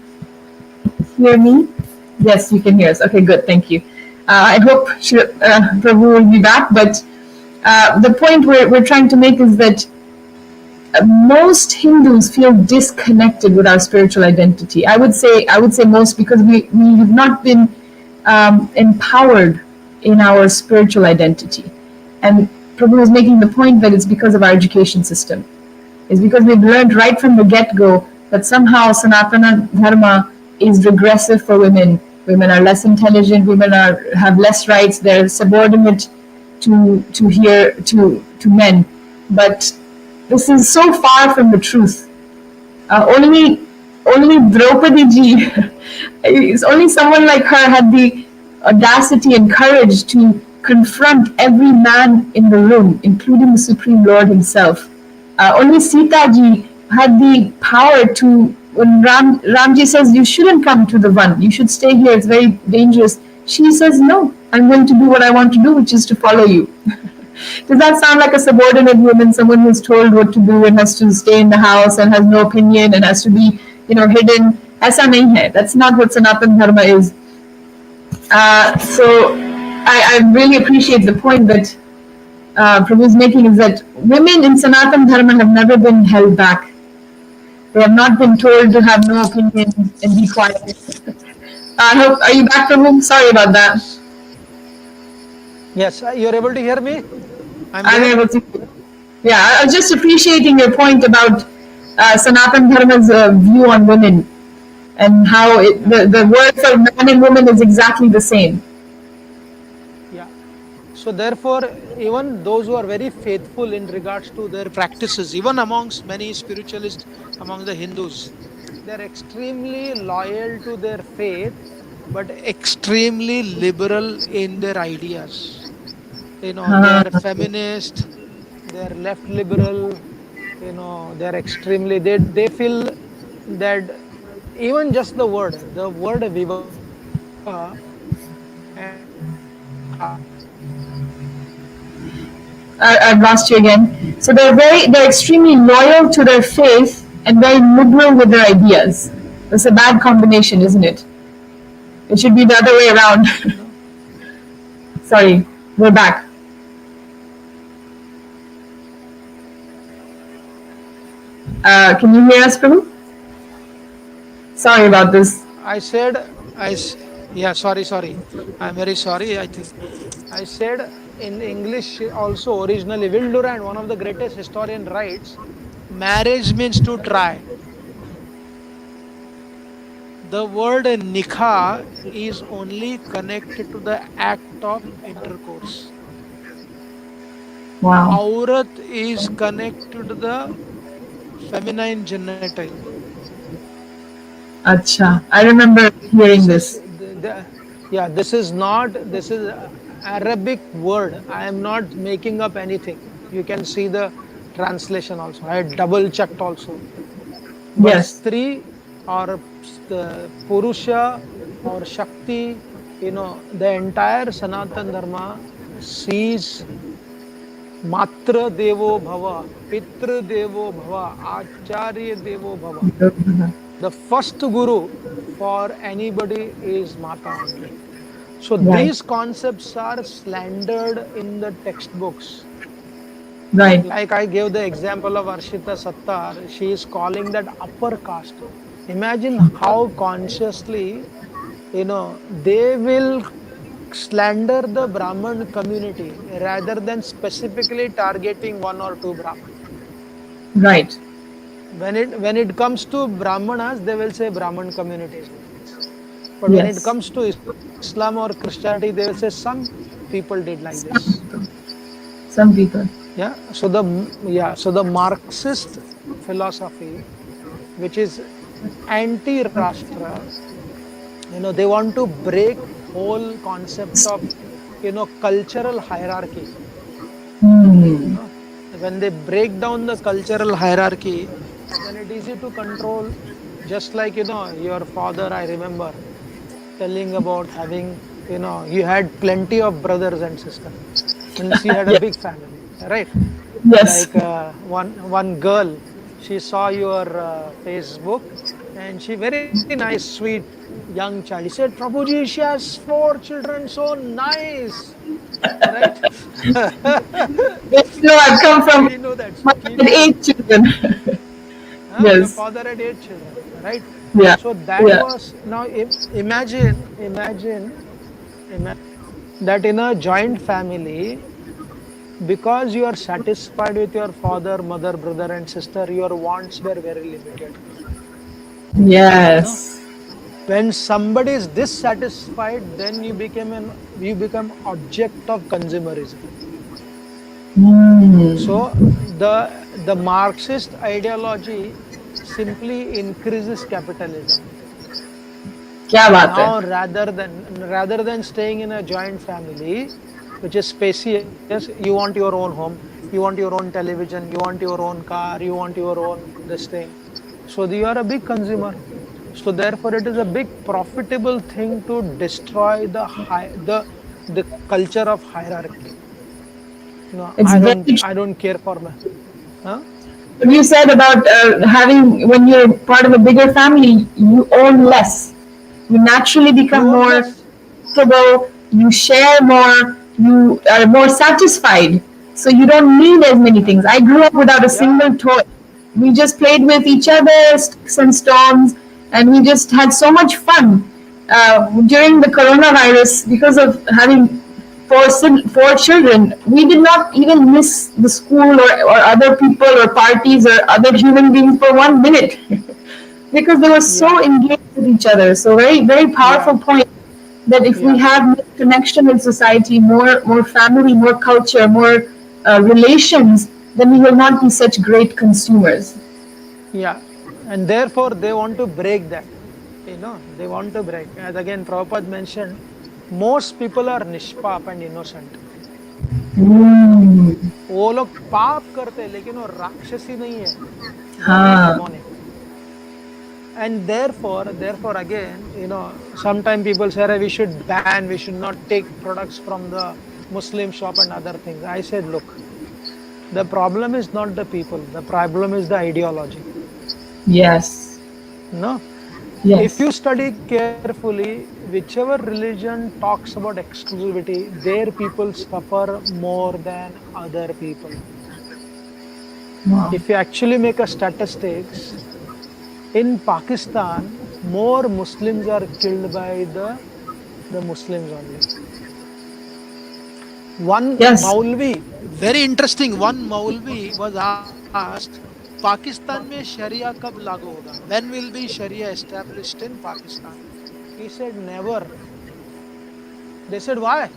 hear me? Yes, you can hear us. Okay, good. Thank you. I hope Prabhu will be back. But the point we're trying to make is that most Hindus feel disconnected with our spiritual identity. I would say most because we have not been empowered in our spiritual identity. And Prabhu was making the point that it's because of our education system. It's because we've learned right from the get-go that somehow Sanatana Dharma is regressive for women. Women are less intelligent. Women have less rights. They're subordinate to men. But this is so far from the truth. Only Draupadi ji, only someone like her had the audacity and courage to confront every man in the room, including the Supreme Lord himself. Only Sita ji had the power to, when Ramji says, you shouldn't come to the Van, you should stay here, it's very dangerous. She says, no, I'm going to do what I want to do, which is to follow you. Does that sound like a subordinate woman, someone who's told what to do and has to stay in the house and has no opinion and has to be, hidden? Aisa nahi hai. That's not what Sanatan Dharma is. So I really appreciate the point that Prabhu is making, is that women in Sanatan Dharma have never been held back. They have not been told to have no opinion and be quiet. Are you back, Prabhu? Sorry about that. Yes, you're able to hear me? I'm able to. Yeah, I was just appreciating your point about Sanatan Dharma's view on women and how the word for man and woman is exactly the same. Yeah. So therefore, even those who are very faithful in regards to their practices, even amongst many spiritualists, among the Hindus, they're extremely loyal to their faith, but extremely liberal in their ideas. They're feminist, they're left liberal, they're extremely, they feel that even just the word vivaha and nikah. I've lost you again. So they're extremely loyal to their faith and very liberal with their ideas. That's a bad combination, isn't it? It should be the other way around. Sorry, we're back. Can you hear us, Prabhu? Sorry about this. Sorry. I'm very sorry. I think I said in English also originally, Will Durant, one of the greatest historian, writes, marriage means to try. The word nikah is only connected to the act of intercourse. Wow. Aurat is connected to the feminine genital. Acha. I remember hearing this. This is Arabic word. I am not making up anything. You can see the translation also. I double checked also. But Yes. Stri or the Purusha or Shakti, the entire Sanatan Dharma sees Matra Devo Bhava, Pitra Devo Bhava, Acharya Devo Bhava. The first guru for anybody is Mata only. So these concepts are slandered in the textbooks. Right. Like I gave the example of Arshita Sattar, she is calling that upper caste. Imagine how consciously, they will slander the Brahman community rather than specifically targeting one or two Brahman. Right. When it comes to Brahmanas, they will say Brahman communities. But when it comes to Islam or Christianity, they will say some people did like this. Some people. So the Marxist philosophy, which is anti-Rashtra, they want to break whole concept of cultural hierarchy. When they break down the cultural hierarchy, then it's easy to control just like your father, I remember telling about having, you had plenty of brothers and sisters, means you had a big Yes. family, right? Yes. Like one girl, she saw your Facebook, and she very nice, sweet young child. She said, Prabhuji, she has 4 children, so nice, right? Yes, no, I've So come I from didn't know that. So my keep had going. 8 children. Your Yes. father had 8 children, right? Yeah. So that Yeah. was now imagine that in a joint family, because you are satisfied with your father, mother, brother, and sister, your wants were very limited. No, Yes. when somebody is dissatisfied, then you become object of consumerism. Hmm. So the Marxist ideology simply increases capitalism. क्या बात है? Now, rather than staying in a joint family, which is spacious, you want your own home, you want your own television, you want your own car, you want your own this thing. So you are a big consumer. So therefore, it is a big profitable thing to destroy the culture of hierarchy. No, It's very I don't care for my. Huh? what you said about having when you're part of a bigger family, you own less. You naturally You become own more less. comfortable. You share more. You are more satisfied. So you don't need as many things. I grew up without a Yeah, single toy. We just played with each other, sticks and stones, and we just had so much fun. During the coronavirus, because of having four children, we did not even miss the school or other people or parties or other human beings for 1 minute because they were so yeah, engaged with each other. So very, very yeah, powerful point that if we yeah. have more connection with society, more family, more culture, more relations, then we will not be such great consumers. Yeah, and therefore they want to break that. They want to break. As again, Prabhupada mentioned, most people are nishpap and innocent. Mm. वो लोग पाप करते हैं लेकिन वो राक्षसी नहीं है. They are not हाँ. demonic. And therefore again, sometimes people say, "Hey, we should ban, we should not take products from the Muslim shop and other things." I said, look, the problem is not the people. The problem is the ideology. Yes. No. If Yes. you study carefully, whichever religion talks about exclusivity, their people suffer more than other people. Wow. If you actually make a statistics, in Pakistan, more Muslims are killed by the Muslims only. One Yes. Maulvi, very interesting, one Maulvi was asked, Pakistan में Sharia कब लागू होगा? When will be Sharia established in Pakistan? He said, never. They said, why?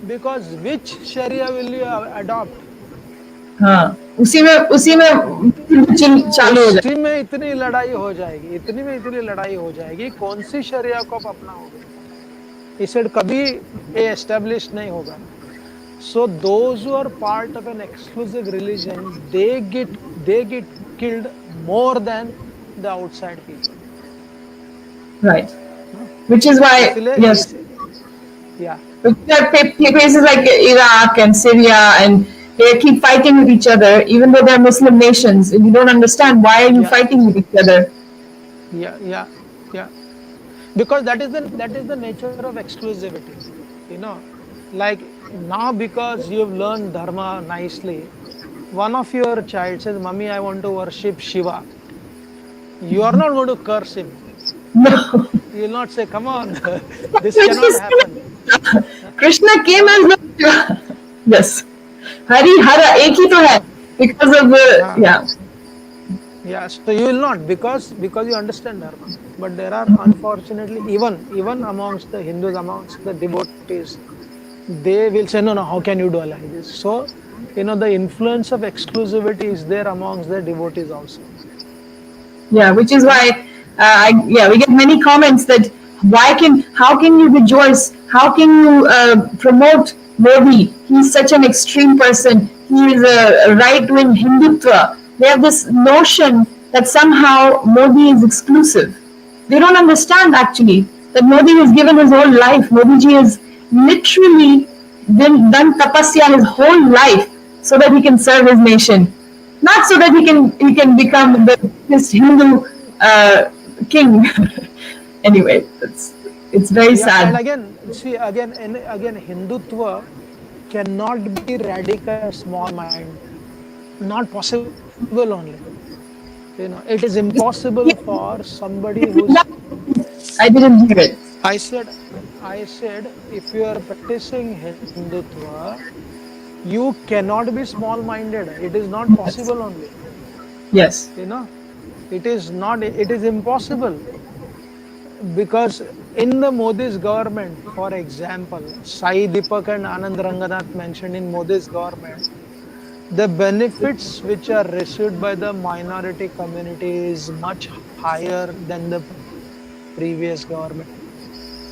Because which Sharia will you adopt? हाँ. उसी में चालू हो उसी जाए. में इतनी लड़ाई हो जाएगी, इतनी में इतनी लड़ाई हो जाएगी, कौन सी शरिया को आप अपनाओगे? He said, कभी ये एस्टेब्लिश नहीं होगा. So those who are part of an exclusive religion, they get killed more than the outside people. Right. No? Which is why, इसलिए yes, yeah, we have places like Iraq and Syria, and they keep fighting with each other, even though they're Muslim nations. And you don't understand why are you yeah, fighting with each other? yeah, yeah, yeah. Because that is the nature of exclusivity. You know, like now because you've learned Dharma nicely, one of your child says, "Mummy, I want to worship Shiva." You are not going to curse him, right? No. You will not say, "Come on, this cannot happen." Krishna came Huh? as Lord. Yes. Hari Hara, एक ही तो है. Because of the, Huh? yeah. Yeah, so you will not because you understand Dharma. But there are unfortunately even amongst the Hindus, amongst the devotees, they will say, no, how can you do like this? So, the influence of exclusivity is there amongst the devotees also. Yeah, which is No? why, yeah, we get many comments that how can you rejoice? How can you promote Modi? He's such an extreme person. He is a right wing Hindutva. They have this notion that somehow Modi is exclusive. They don't understand actually that Modi has given his whole life. Modi ji has literally done tapasya his whole life so that he can serve his nation, not so that he can become this Hindu king. Anyway, it's very Yeah, and sad. again, see, again, Hindutva cannot be radical and small-minded. Not possible only. It is impossible for somebody who's. I didn't hear it. I said, I said, if you are practicing Hindutva, you cannot be small-minded. It is not Yes. possible only. Yes. It is not. It is impossible because in the Modi's government, for example, Sai Deepak and Anand Ranganath mentioned in Modi's government, the benefits which are received by the minority community is much higher than the previous government.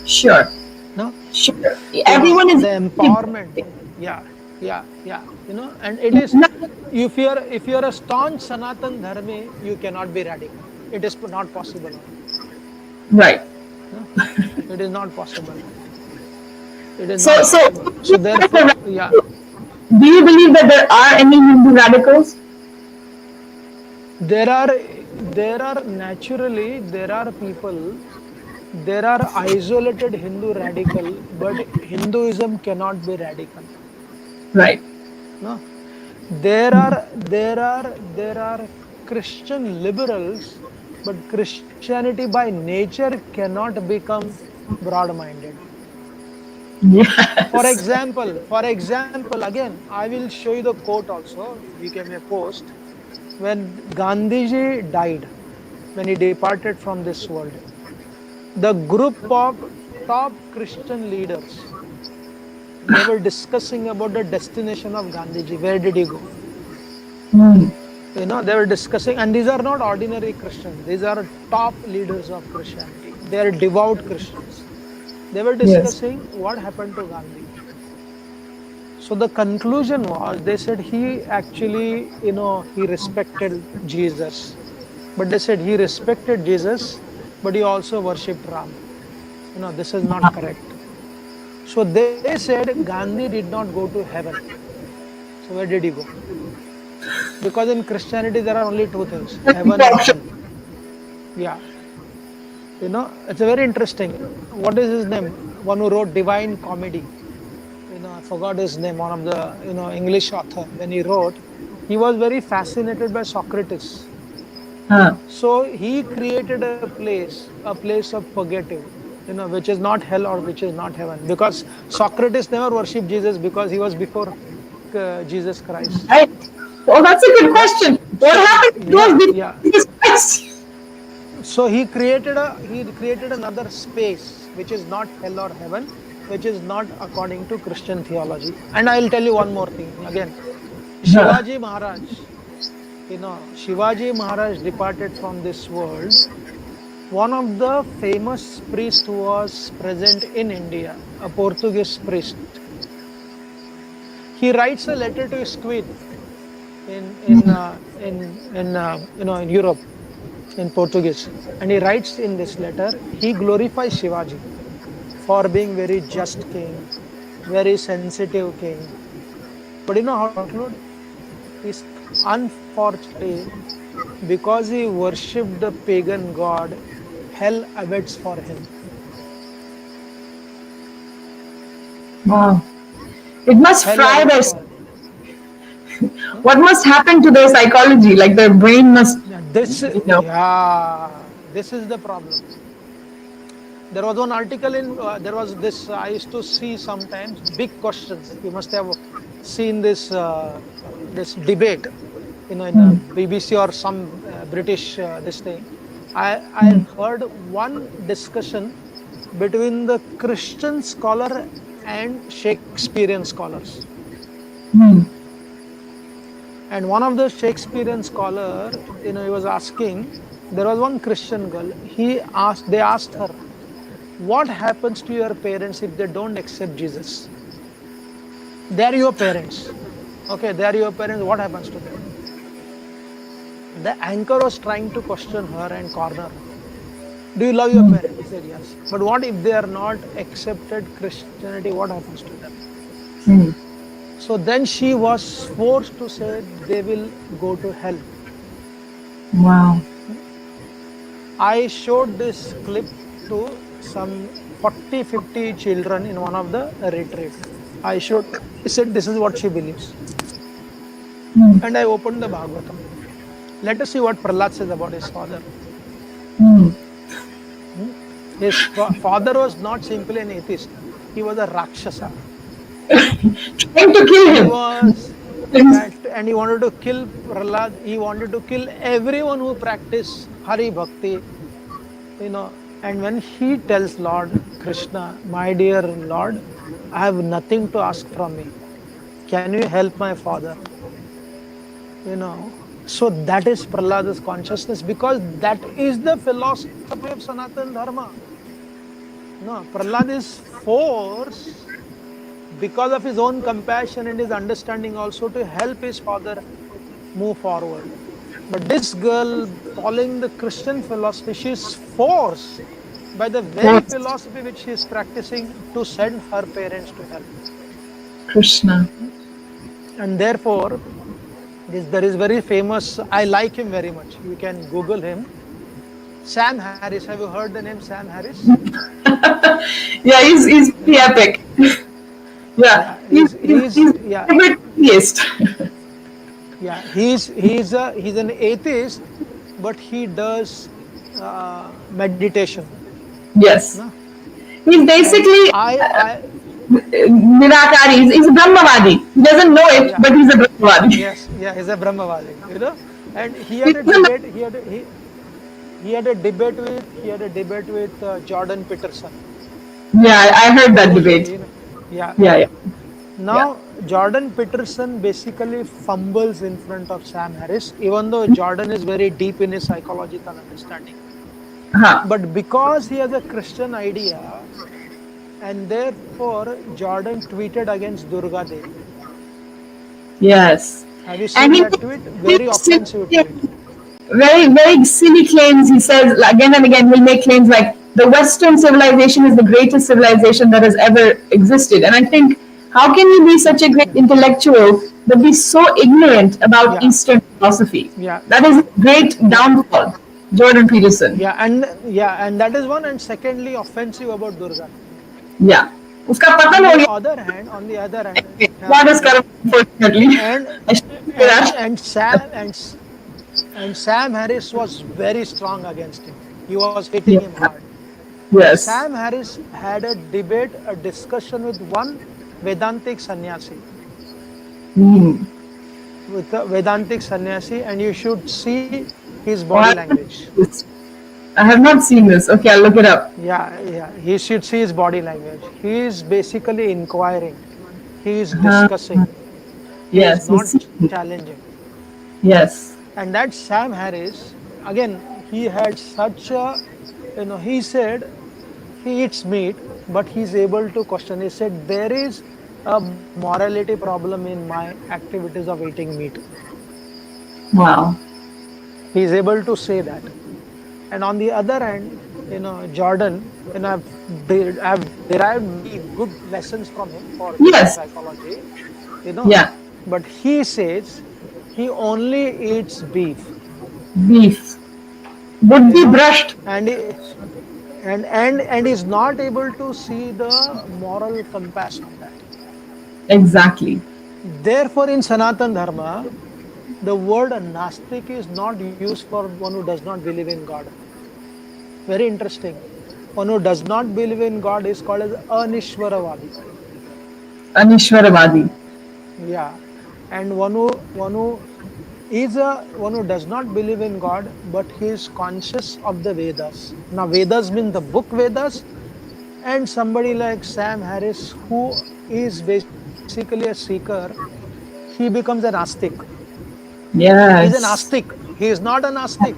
Sure. No, Sure. the Everyone is. empowerment. Yeah. And it is, if you're a staunch Sanatan Dharmi, you cannot be radical. It is not possible only. Right. No, it is not possible. It is So, not so possible. So therefore, yeah. do you believe that there are any Hindu radicals? There are naturally there are people, there are isolated Hindu radical, but Hinduism cannot be radical. Right. No, there are Christian liberals, but Christianity by nature cannot become broad-minded. Yes. For example, again, I will show you the quote also. We can may post when Gandhiji died, when he departed from this world. The group of top Christian leaders, they were discussing about the destination of Gandhiji. Where did he go? They were discussing, and these are not ordinary Christians. These are top leaders of Christianity. They are devout Christians. They were Yes. discussing what happened to Gandhi. So the conclusion was, they said he actually, he respected Jesus. But they said he respected Jesus, but he also worshipped Ram. This is not correct. So they said Gandhi did not go to heaven. So where did he go? Because in Christianity there are only two things, heaven and hell. Yeah. It's a very interesting. What is his name? One who wrote Divine Comedy. I forgot his name, one of the, English author. When he wrote, he was very fascinated by Socrates. Huh. So he created a place of purgative, which is not hell or which is not heaven. Because Socrates never worshipped Jesus because he was before Jesus Christ. Right. Well, that's a good Yeah. question. What happened to those Yeah. Jesus Christ? So he created another space which is not hell or heaven, which is not according to Christian theology. And I will tell you one more thing again. Huh. Shivaji Maharaj, Shivaji Maharaj departed from this world. One of the famous priests was present in India, a Portuguese priest. He writes a letter to his queen in Europe, in Portuguese, and he writes in this letter, he glorifies Shivaji for being very just king, very sensitive king. But how to conclude? Is unfortunately, because he worshipped the pagan god, hell awaits for him. Wow. It must Hell fry awaits their. for him. What must happen to their psychology? Like their brain must, This, you know. this is the problem. There was one article there was this, I used to see sometimes, big questions. You must have seen this this debate, in a BBC or some British this thing. I heard one discussion between the Christian scholar and Shakespearean scholars. And one of the Shakespearean scholar, he was asking, there was one Christian girl, they asked her, what happens to your parents if they don't accept Jesus? They are your parents. Okay, they are your parents, what happens to them? The anchor was trying to question her and corner her. Do you love your parents? He said yes. But what if they are not accepted Christianity? What happens to them? Hmm. So then she was forced to say they will go to hell. Wow. I showed this clip to some 40, 50 children in one of the retreat. I said this is what she believes. Hmm. And I opened the Bhagavatam. Let us see what Prahlad says about his father. Hmm. His father was not simply an atheist. He was a Rakshasa. Trying to kill He him. was, Yes. and he wanted to kill Prahlad. He wanted to kill everyone who practiced Hari Bhakti, And when he tells Lord Krishna, my dear Lord, I have nothing to ask from me. Can you help my father? So that is Prahlad's consciousness, because that is the philosophy of Sanatana Dharma. No, Prahlad is forced because of his own compassion and his understanding also to help his father move forward. But this girl, following the Christian philosophy, she is forced by the very Forced. philosophy which she is practicing to send her parents to hell. Krishna. And therefore, there is very famous, I like him very much. You can Google him. Sam Harris. Have you heard the name Sam Harris? Yeah, he's pretty epic. Yeah, Yeah, he's he's yeah, a good atheist. yeah, he's an atheist, but he does meditation. Yes. No? He's And basically I Nirakari. He's a Brahmavadi. He doesn't know it, yeah, but he's a Brahmavadi. yes, yeah, he's a Brahmavadi. And he He had a doesn't debate. He had a debate with Jordan Peterson. Yeah, I heard that Who's debate. yeah, Yeah, yeah, yeah. Now Jordan Peterson basically fumbles in front of Sam Harris, even though Jordan is very deep in his psychological understanding. Huh. But because he has a Christian idea, and therefore Jordan tweeted against Durga Devi. Yes. Have you And seen he that tweet? Very offensive tweet. very, very silly claims. He says again and again, he'll make claims like the Western civilization is the greatest civilization that has ever existed. And I think, how can you be such a great intellectual but be so ignorant about Yeah, Eastern philosophy? yeah, That is a great yeah, downfall. Jordan Peterson. and that is one. And secondly, offensive about Durga Devi. Yeah. उसका पतन हो गया. On the other hand, God is corrupt, unfortunately. and I should say and that. and Sam and Sam Harris was very strong against him. He was hitting him Yeah. hard. Yes. Sam Harris had a debate, a discussion with one Vedantic sannyasi, Mm. and you should see his body Oh, language. I have not seen this. Okay, I'll look it up. Yeah, he should see his body language. He is basically inquiring, he is Uh, discussing, he is yes, not you see. challenging. Yes. And that Sam Harris, again, he had such a, he said he eats meat, but he's able to question. He said there is a morality problem in my activities of eating meat. Wow. He is able to say that. And on the other hand, Jordan, I've derived very good lessons from him for Eastern Yes. psychology, Yeah. but he says he only eats beef, Beef would you be know, brushed. and and is not able to see the moral compass of that. Exactly. Therefore, in Sanatan Dharma, the word Nastik is not used for one who does not believe in God. Very interesting. One who does not believe in God is called as Anishwaravadi. Anishwaravadi. Yeah, and one who does not believe in God, but he is conscious of the Vedas. Now, Vedas mean the book Vedas, and somebody like Sam Harris, who is basically a seeker, he becomes an Astik. He's an Yes. Astik. He is not an Astik.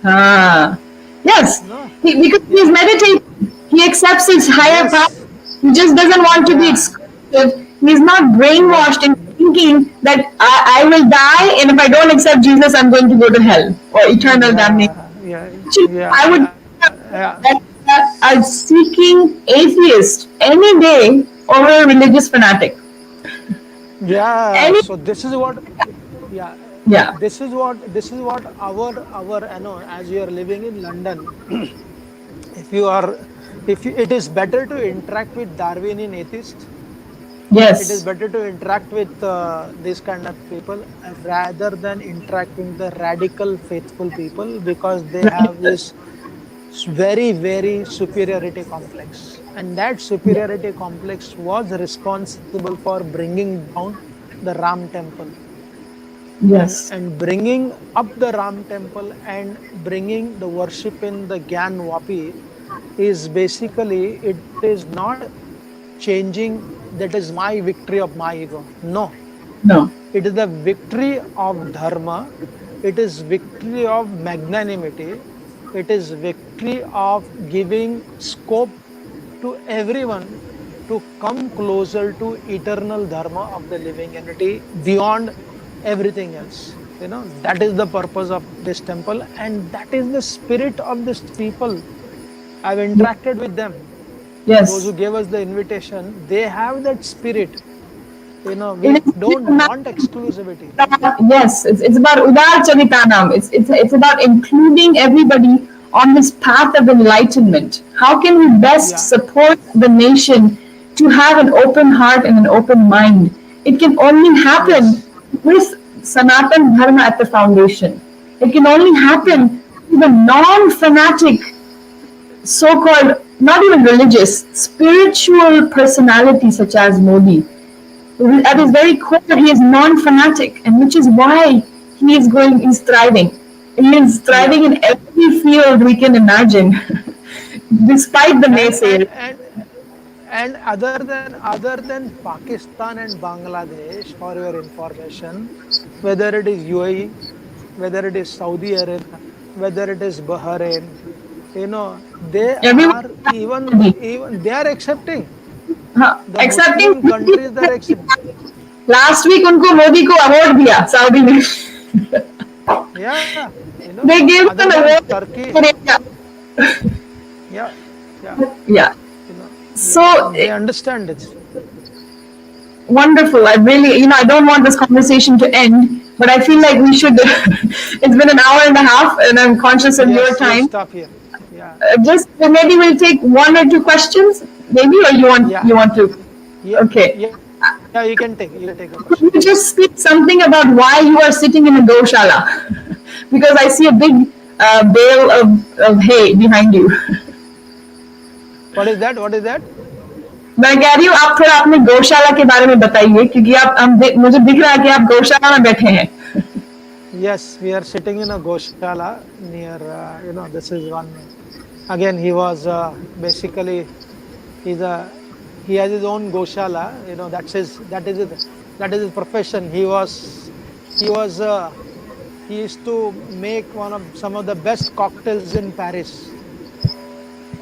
Ah. Yes. No. Because he is Yeah. meditating. He accepts his higher power. Yes. He just doesn't want to be Yeah. exclusive. He is not Yeah. brainwashed in thinking that I will die, and if I don't accept Jesus, I'm going to go to hell or eternal damnation. Actually, I would a seeking atheist any day over a religious fanatic. Yeah, Any, so this is what, yeah, yeah, this is what our as you are living in London, if you are, if you, it is better to interact with Darwinian atheists. It is yes, better to interact with this kind of people rather than interacting the radical faithful people, because they have this very superiority complex, and that superiority complex was responsible for bringing down the Ram temple, yes, and bringing up the Ram temple and bringing the worship in the GyanVapi is basically, it is not changing that is my victory of my ego. No, no, it is the victory of Dharma. It is victory of magnanimity. It is victory of giving scope to everyone to come closer to eternal Dharma of the living entity beyond everything else. That is the purpose of this temple, and that is the spirit of these people. I've interacted with them. Those who yes. gave us the invitation, they have that spirit. It We is don't want exclusivity. yes, it's about Udar Charitanam. It's about including everybody on this path of enlightenment. How can we best Yeah, support the nation to have an open heart and an open mind? It can only happen yes, with Sanatan Dharma at the foundation. It can only yeah, happen with a non-fanatic, so-called, not even religious, spiritual personality such as Modi. At his hmm, very core, he is non-fanatic, and which is why he's thriving. He is yeah. thriving in every field we can imagine, despite the And and naysayers. and and other than Pakistan and Bangladesh, for your information, whether it is UAE, whether it is Saudi Arabia, whether it is Bahrain, they Everyone are even they are accepting. The accepting. Muslim countries, they are accepting. Last week उनको मोदी को award दिया Saudi ने. Yeah, They gave other him an than award Turkey. for India. Yeah, yeah, Yeah. yeah, So and they understand it. wonderful. I really, I don't want this conversation to end, but I feel like we should. It's been an hour and a half, and I'm conscious of your Yes, we'll time. stop here. Yeah, Just maybe we'll take one or two questions, maybe, or you yeah, want to? yeah, Okay. yeah. You can take a question. Could you just speak something about why you are sitting in a goshala? Because I see a big bale of hay behind you. What is that? What is that? मैं कह रही हूँ आप थोड़ा अपने गौशाला के बारे में बताइए क्योंकि मुझे दिख रहा है कि आप गौशाला में बैठे हैं. Yes, we are sitting in a Goshala near, this is one. Again, he was basically, he's a, he has his own Goshala, that is his profession. He used to make some of the best cocktails in Paris.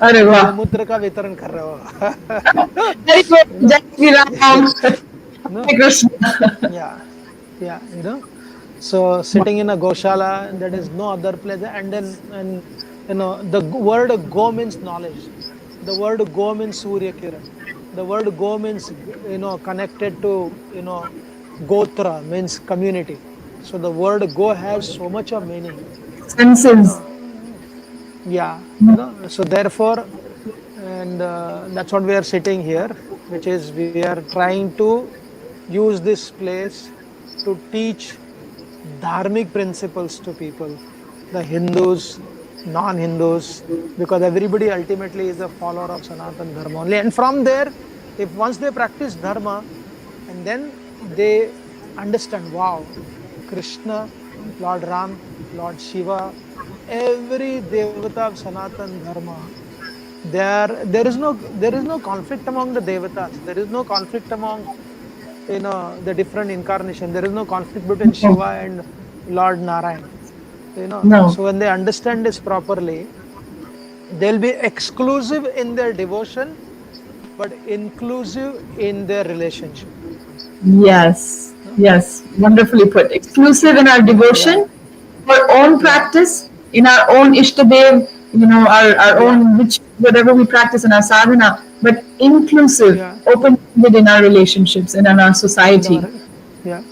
अरे अभी वाह. गोमूत्र का वितरण कर रहे हो. Very good. you know, जय Shri Ram. no, Hare Krishna. yeah, yeah, So sitting in a goshala, that is no other place. And then, and the word go means knowledge. The word go means Surya Kiran. The word go means, connected to, Gotra means community. So the word go has so much of meaning. You Senses. know, yeah, So therefore, and that's what we are sitting here, which is we are trying to use this place to teach dharmic principles to people, the Hindus, non-Hindus, because everybody ultimately is a follower of Sanatan Dharma only. And from there, if once they practice Dharma, and then they understand, wow, Krishna, Lord Ram, Lord Shiva, every devata of Sanatan Dharma, there is no conflict among the devatas. There is no conflict among the different incarnation. There is no conflict between No. Shiva and Lord Narayan. No. So when they understand this properly, they'll be exclusive in their devotion, but inclusive in their relationship. Yes. Yes, wonderfully put. Exclusive in our Yeah, devotion, our own yeah, practice, in our own Ishtadev, our yeah, own which whatever we practice in our sadhana, but inclusive, yeah. open-minded in our relationships and in our And society. our, yeah,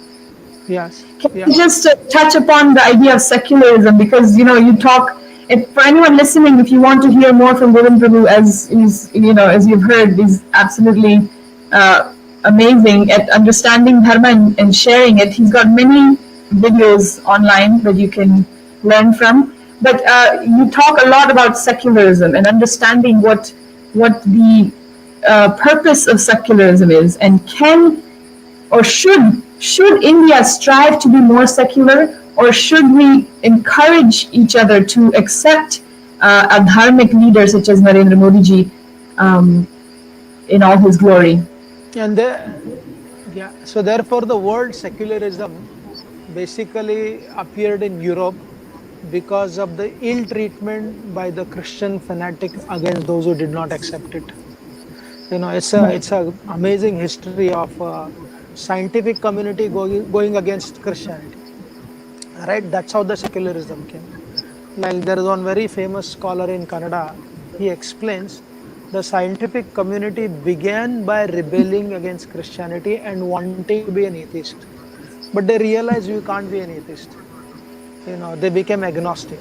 yes, Can yeah, you just touch upon the idea of secularism? Because you talk. If for anyone listening, if you want to hear more from Govind Prabhu, as he's as you've heard, he's absolutely uh, amazing at understanding dharma and sharing it. He's got many videos online that you can learn from. But you talk a lot about secularism and understanding what the purpose of secularism is, and can or should India strive to be more secular, or should we encourage each other to accept a dharmic leader such as Narendra Modi ji um, in all his glory? and yeah. So therefore, the word secularism basically appeared in Europe because of the ill treatment by the Christian fanatic against those who did not accept it. It's a amazing history of scientific community going against Christianity. Right? That's how the secularism came. Like there is one very famous scholar in Canada. He explains the scientific community began by rebelling against Christianity and wanting to be an atheist. But they realized you can't be an atheist. They became agnostic,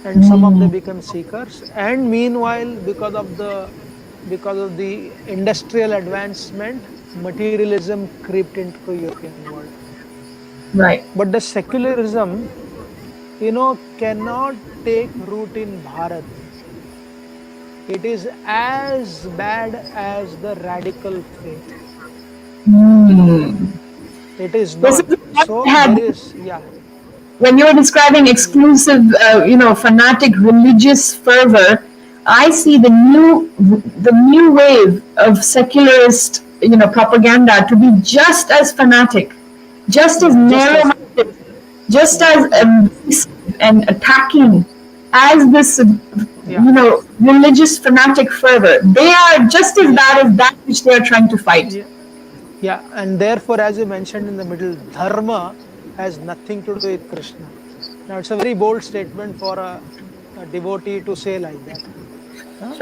and some of them became seekers. And meanwhile, because of the industrial advancement, materialism crept into European world. Right. But the secularism, cannot take root in Bharat. It is as bad as the radical faith. It is This not. is what I So there had is, yeah, when you were describing yeah, exclusive, fanatic religious fervor. I see the new wave of secularist, propaganda to be just as fanatic, just as yeah, just as, narrow-minded, just yeah, as yeah, invasive and attacking as this, yeah, religious fanatic fervor. They are just as yeah, bad as that which they are trying to fight. yeah, yeah. And therefore, as you mentioned in the middle, Dharma has nothing to do with Krishna. Now, it's a very bold statement for a devotee to say like that. Huh?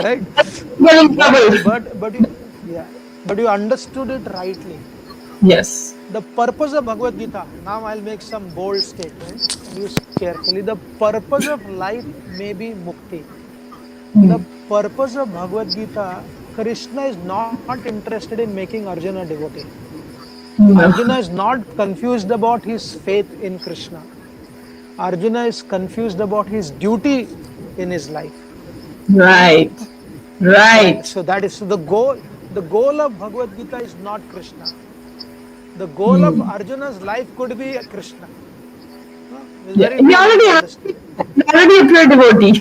Right? Getting But trouble. but but you, yeah, but you understood it rightly. Yes. The purpose of Bhagavad Gita. Now I'll make some bold statement. Use carefully. The purpose of life may be mukti. The purpose of Bhagavad Gita. Krishna is not interested in making Arjuna devotee. No. Arjuna is not confused about his faith in Krishna. Arjuna is confused about his duty in his life. Right. Right. Right. So that is the goal. The goal of Bhagavad Gita is not Krishna. The goal of Arjuna's life could be Krishna. It's Yeah. very He important already to had, understand. he already a pure devotee.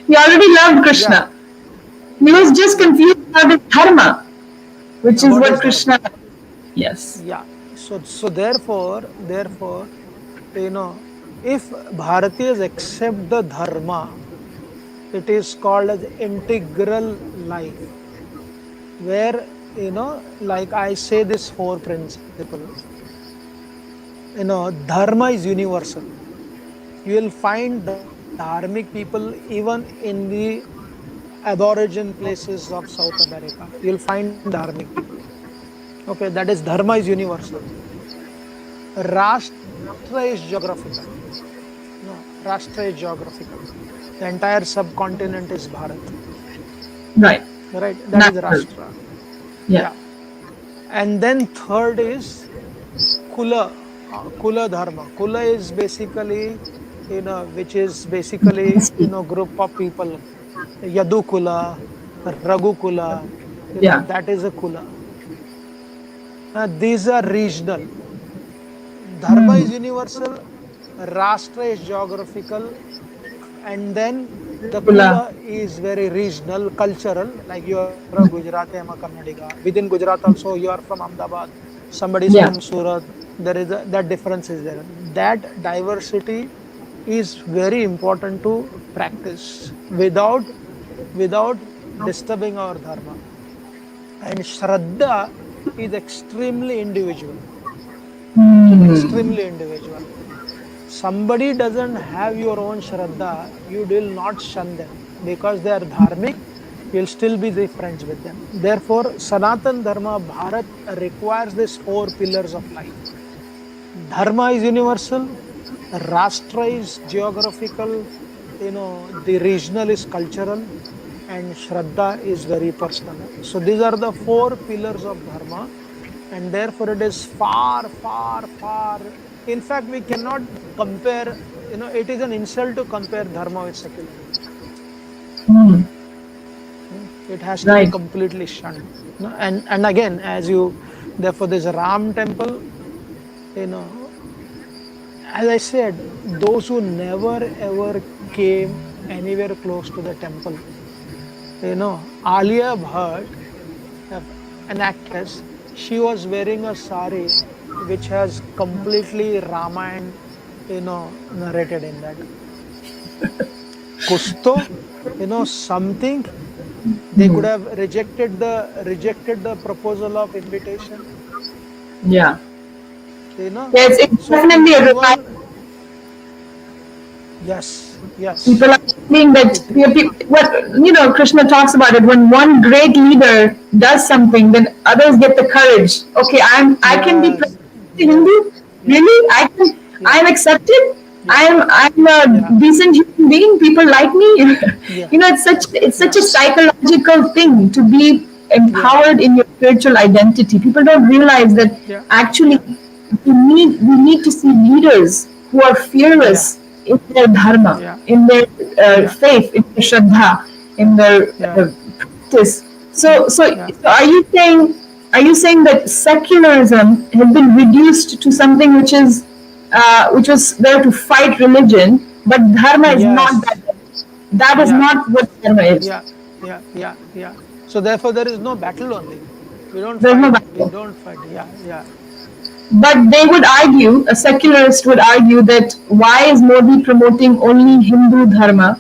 He already loved Yeah, Krishna. He was yeah, just yeah. confused about his dharma, which is About what his dharma. Krishna. Yes. Yeah. So therefore, if Bharatiyas accept the dharma, it is called as integral life, where like I say this four principle. Dharma is universal. You will find dharmic people even in the aborigine places of South America. You'll find dharmic people. Okay, that is dharma is universal. Rashtra is geographical. No, Rashtra is geographical. The entire subcontinent is Bharat. Right. Right? That is Natural. Rashtra. Yeah. Yeah. And then third is Kula. Kula Dharma. Kula is basically, which is basically, group of people. Yadu Kula, Raghu Kula, Yeah. that is a Kula. These are regional. Dharma is universal, Rashtra is geographical, and then the Kula. Kula is very regional, cultural, like you are a Gujarati, I'm a Kannadiga. Within Gujarat also, you are from Ahmedabad, somebody is Yeah. from Surat. That difference is there. That diversity is very important to practice without disturbing our dharma. And Shraddha is extremely individual. extremely individual. Somebody doesn't have your own Shraddha, you will not shun them because they are dharmic, you'll still be the friends with them. Therefore, Sanatan Dharma Bharat requires these four pillars of life. Dharma is universal, Rashtra is geographical, the regional is cultural, and Shraddha is very personal. So these are the four pillars of Dharma, and therefore it is far, far, far. In fact, we cannot compare, it is an insult to compare Dharma with secularism. It has to be Right. completely shunned. And again, therefore, this Ram temple, as I said, those who never ever came anywhere close to the temple, Alia Bhatt, an actress, she was wearing a sari which has completely Ramayana, narrated in that. Kusto, something they could have rejected the proposal of invitation. Yeah. Yes, it's So definitely a revival. even yes, People yes, are saying that what Krishna talks about it. When one great leader does something, then others get the courage. Okay, I can be yes, Hindu. yes, yeah, Really, yeah, I'm accepted. yeah, I'm yeah, a decent human being. People like me. yeah, It's such yeah, a psychological thing to be yeah, empowered in your spiritual identity. People don't realize that yeah, actually yeah, we need to see leaders who are yeah, fearless in their dharma, yeah, in their yeah, faith, in their shraddha, in their yeah, practice. So yeah. are you saying that secularism has been reduced to something which was there to fight religion, but dharma is not that. Yes, That is yeah, not what dharma is. yeah, yeah. So therefore, there is no battle only. We don't There's no fight. We battle. don't fight. Yeah, yeah. But they would argue, a secularist would argue that why is Modi promoting only Hindu dharma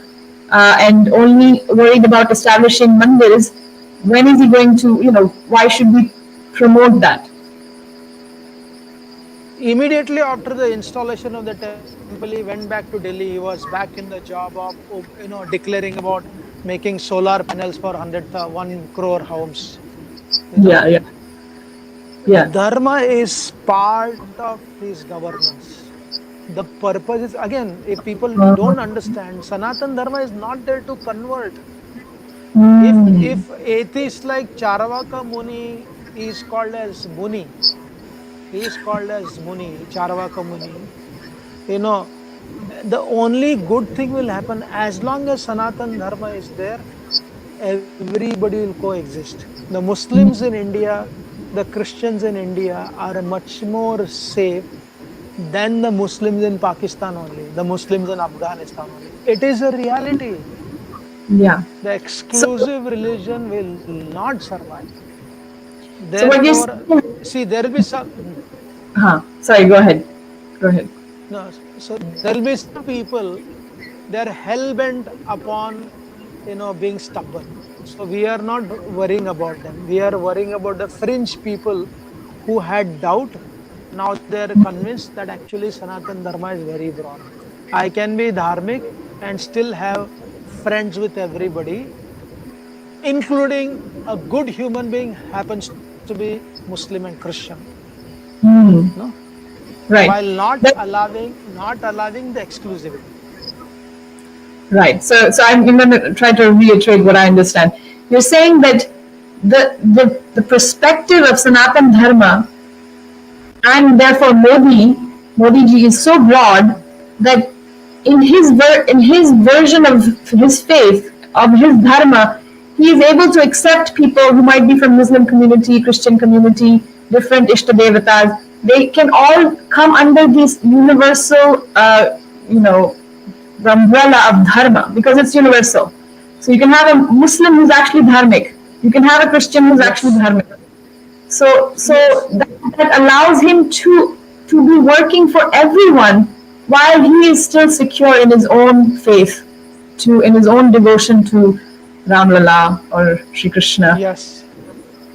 and only worried about establishing mandirs? When is he going to, why should we promote that? Immediately after the installation of the temple, he went back to Delhi. He was back in the job of, declaring about making solar panels for 1 crore homes. Yeah, yeah, yeah. Dharma is part of his governance. The purpose is, again, if people don't understand, Sanatan Dharma is not there to convert. If atheists like Charvaka Muni is called as Muni, he is called as Muni, Charvaka Muni, the only good thing will happen as long as Sanatan Dharma is there, everybody will coexist. The Muslims in India, the Christians in India are much more safe than the Muslims in Pakistan only, the Muslims in Afghanistan only. It is a reality. Yeah. The So, exclusive religion will not survive. so what you're Therefore, saying, see, there will be some. sorry, go ahead. Go ahead. No, so there will be some people, they are hell bent upon being stubborn. So we are not worrying about them. We are worrying about the fringe people who had doubt. Now they are convinced that actually Sanatan Dharma is very broad. I can be dharmic and still have friends with everybody, including a good human being happens to be Muslim and Christian. No? Right. While That, not allowing the exclusivity. right. So I'm going to try to reiterate what I understand. You're saying that the perspective of Sanatan Dharma and therefore Modi ji is so broad that in his version of his faith, of his dharma, he is able to accept people who might be from Muslim community, Christian community, different Ishtadevatas. They can all come under this universal, the umbrella of dharma because it's universal. So you can have a Muslim who's actually dharmic. You can have a Christian who's actually Yes. dharmic. So Yes. that allows him to be working for everyone while he is still secure in his own faith, in his own devotion to Ram Lala or Sri Krishna. Yes.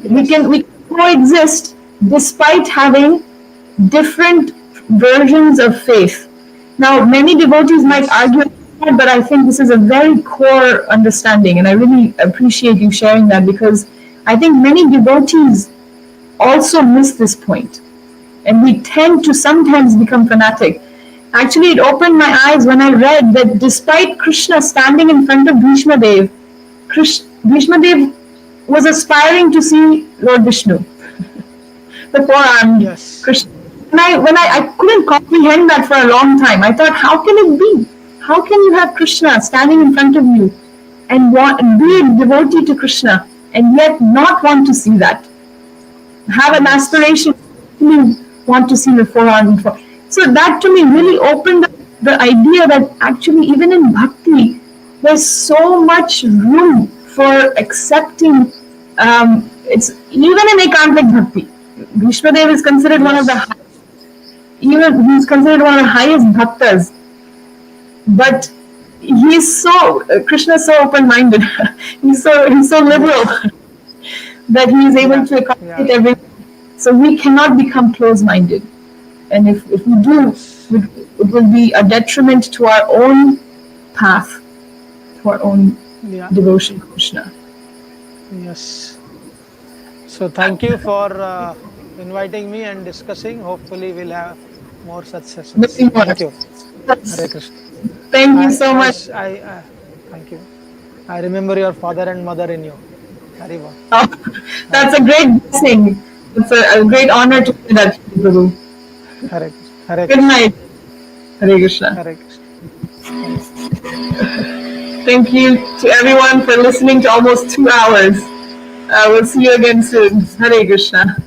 We can Yes. coexist despite having different versions of faith. Now, many devotees might Yes. argue that, but I think this is a very core understanding, and I really appreciate you sharing that because I think many devotees also miss this point, and we tend to sometimes become fanatic. Actually, it opened my eyes when I read that despite Krishna standing in front of Bhishma Dev, Bhishma Dev was aspiring to see Lord Vishnu, the four-armed Yes. Krishna. I couldn't comprehend that for a long time. I thought, how can it be? How can you have Krishna standing in front of you and be a devotee to Krishna and yet not want to see that? Have an Yes. aspiration to want to see the four-armed four. So that to me really opened up the idea that actually even in bhakti, there's so much room for accepting. It's even in Ekantik bhakti. Bhishma Dev is considered one of the Yes. even he's considered one of the highest bhaktas, but he's so Krishna is so open-minded. he's so liberal Yes. that he is able Yeah. to accommodate Yeah. everything. So we cannot become close-minded, and if we do, Yes. it will be a detriment to our own path, to our own Yeah. devotion to Krishna. Yes. So thank you for inviting me and discussing. Hopefully, we'll have more such Many sessions. more. Thank you. Hare Yes. Krishna. Thank you so much. Thank you. I remember your father and mother in you. Hariva. Oh, Hare that's a Krishna. great blessing. It's a great honor to hear that, Prabhu. Hare Krishna. Hare Good Krishna. night. Hare Krishna. Hare Krishna. Thank you. Thank you to everyone for listening to almost 2 hours. We'll see you again soon. Hare Krishna.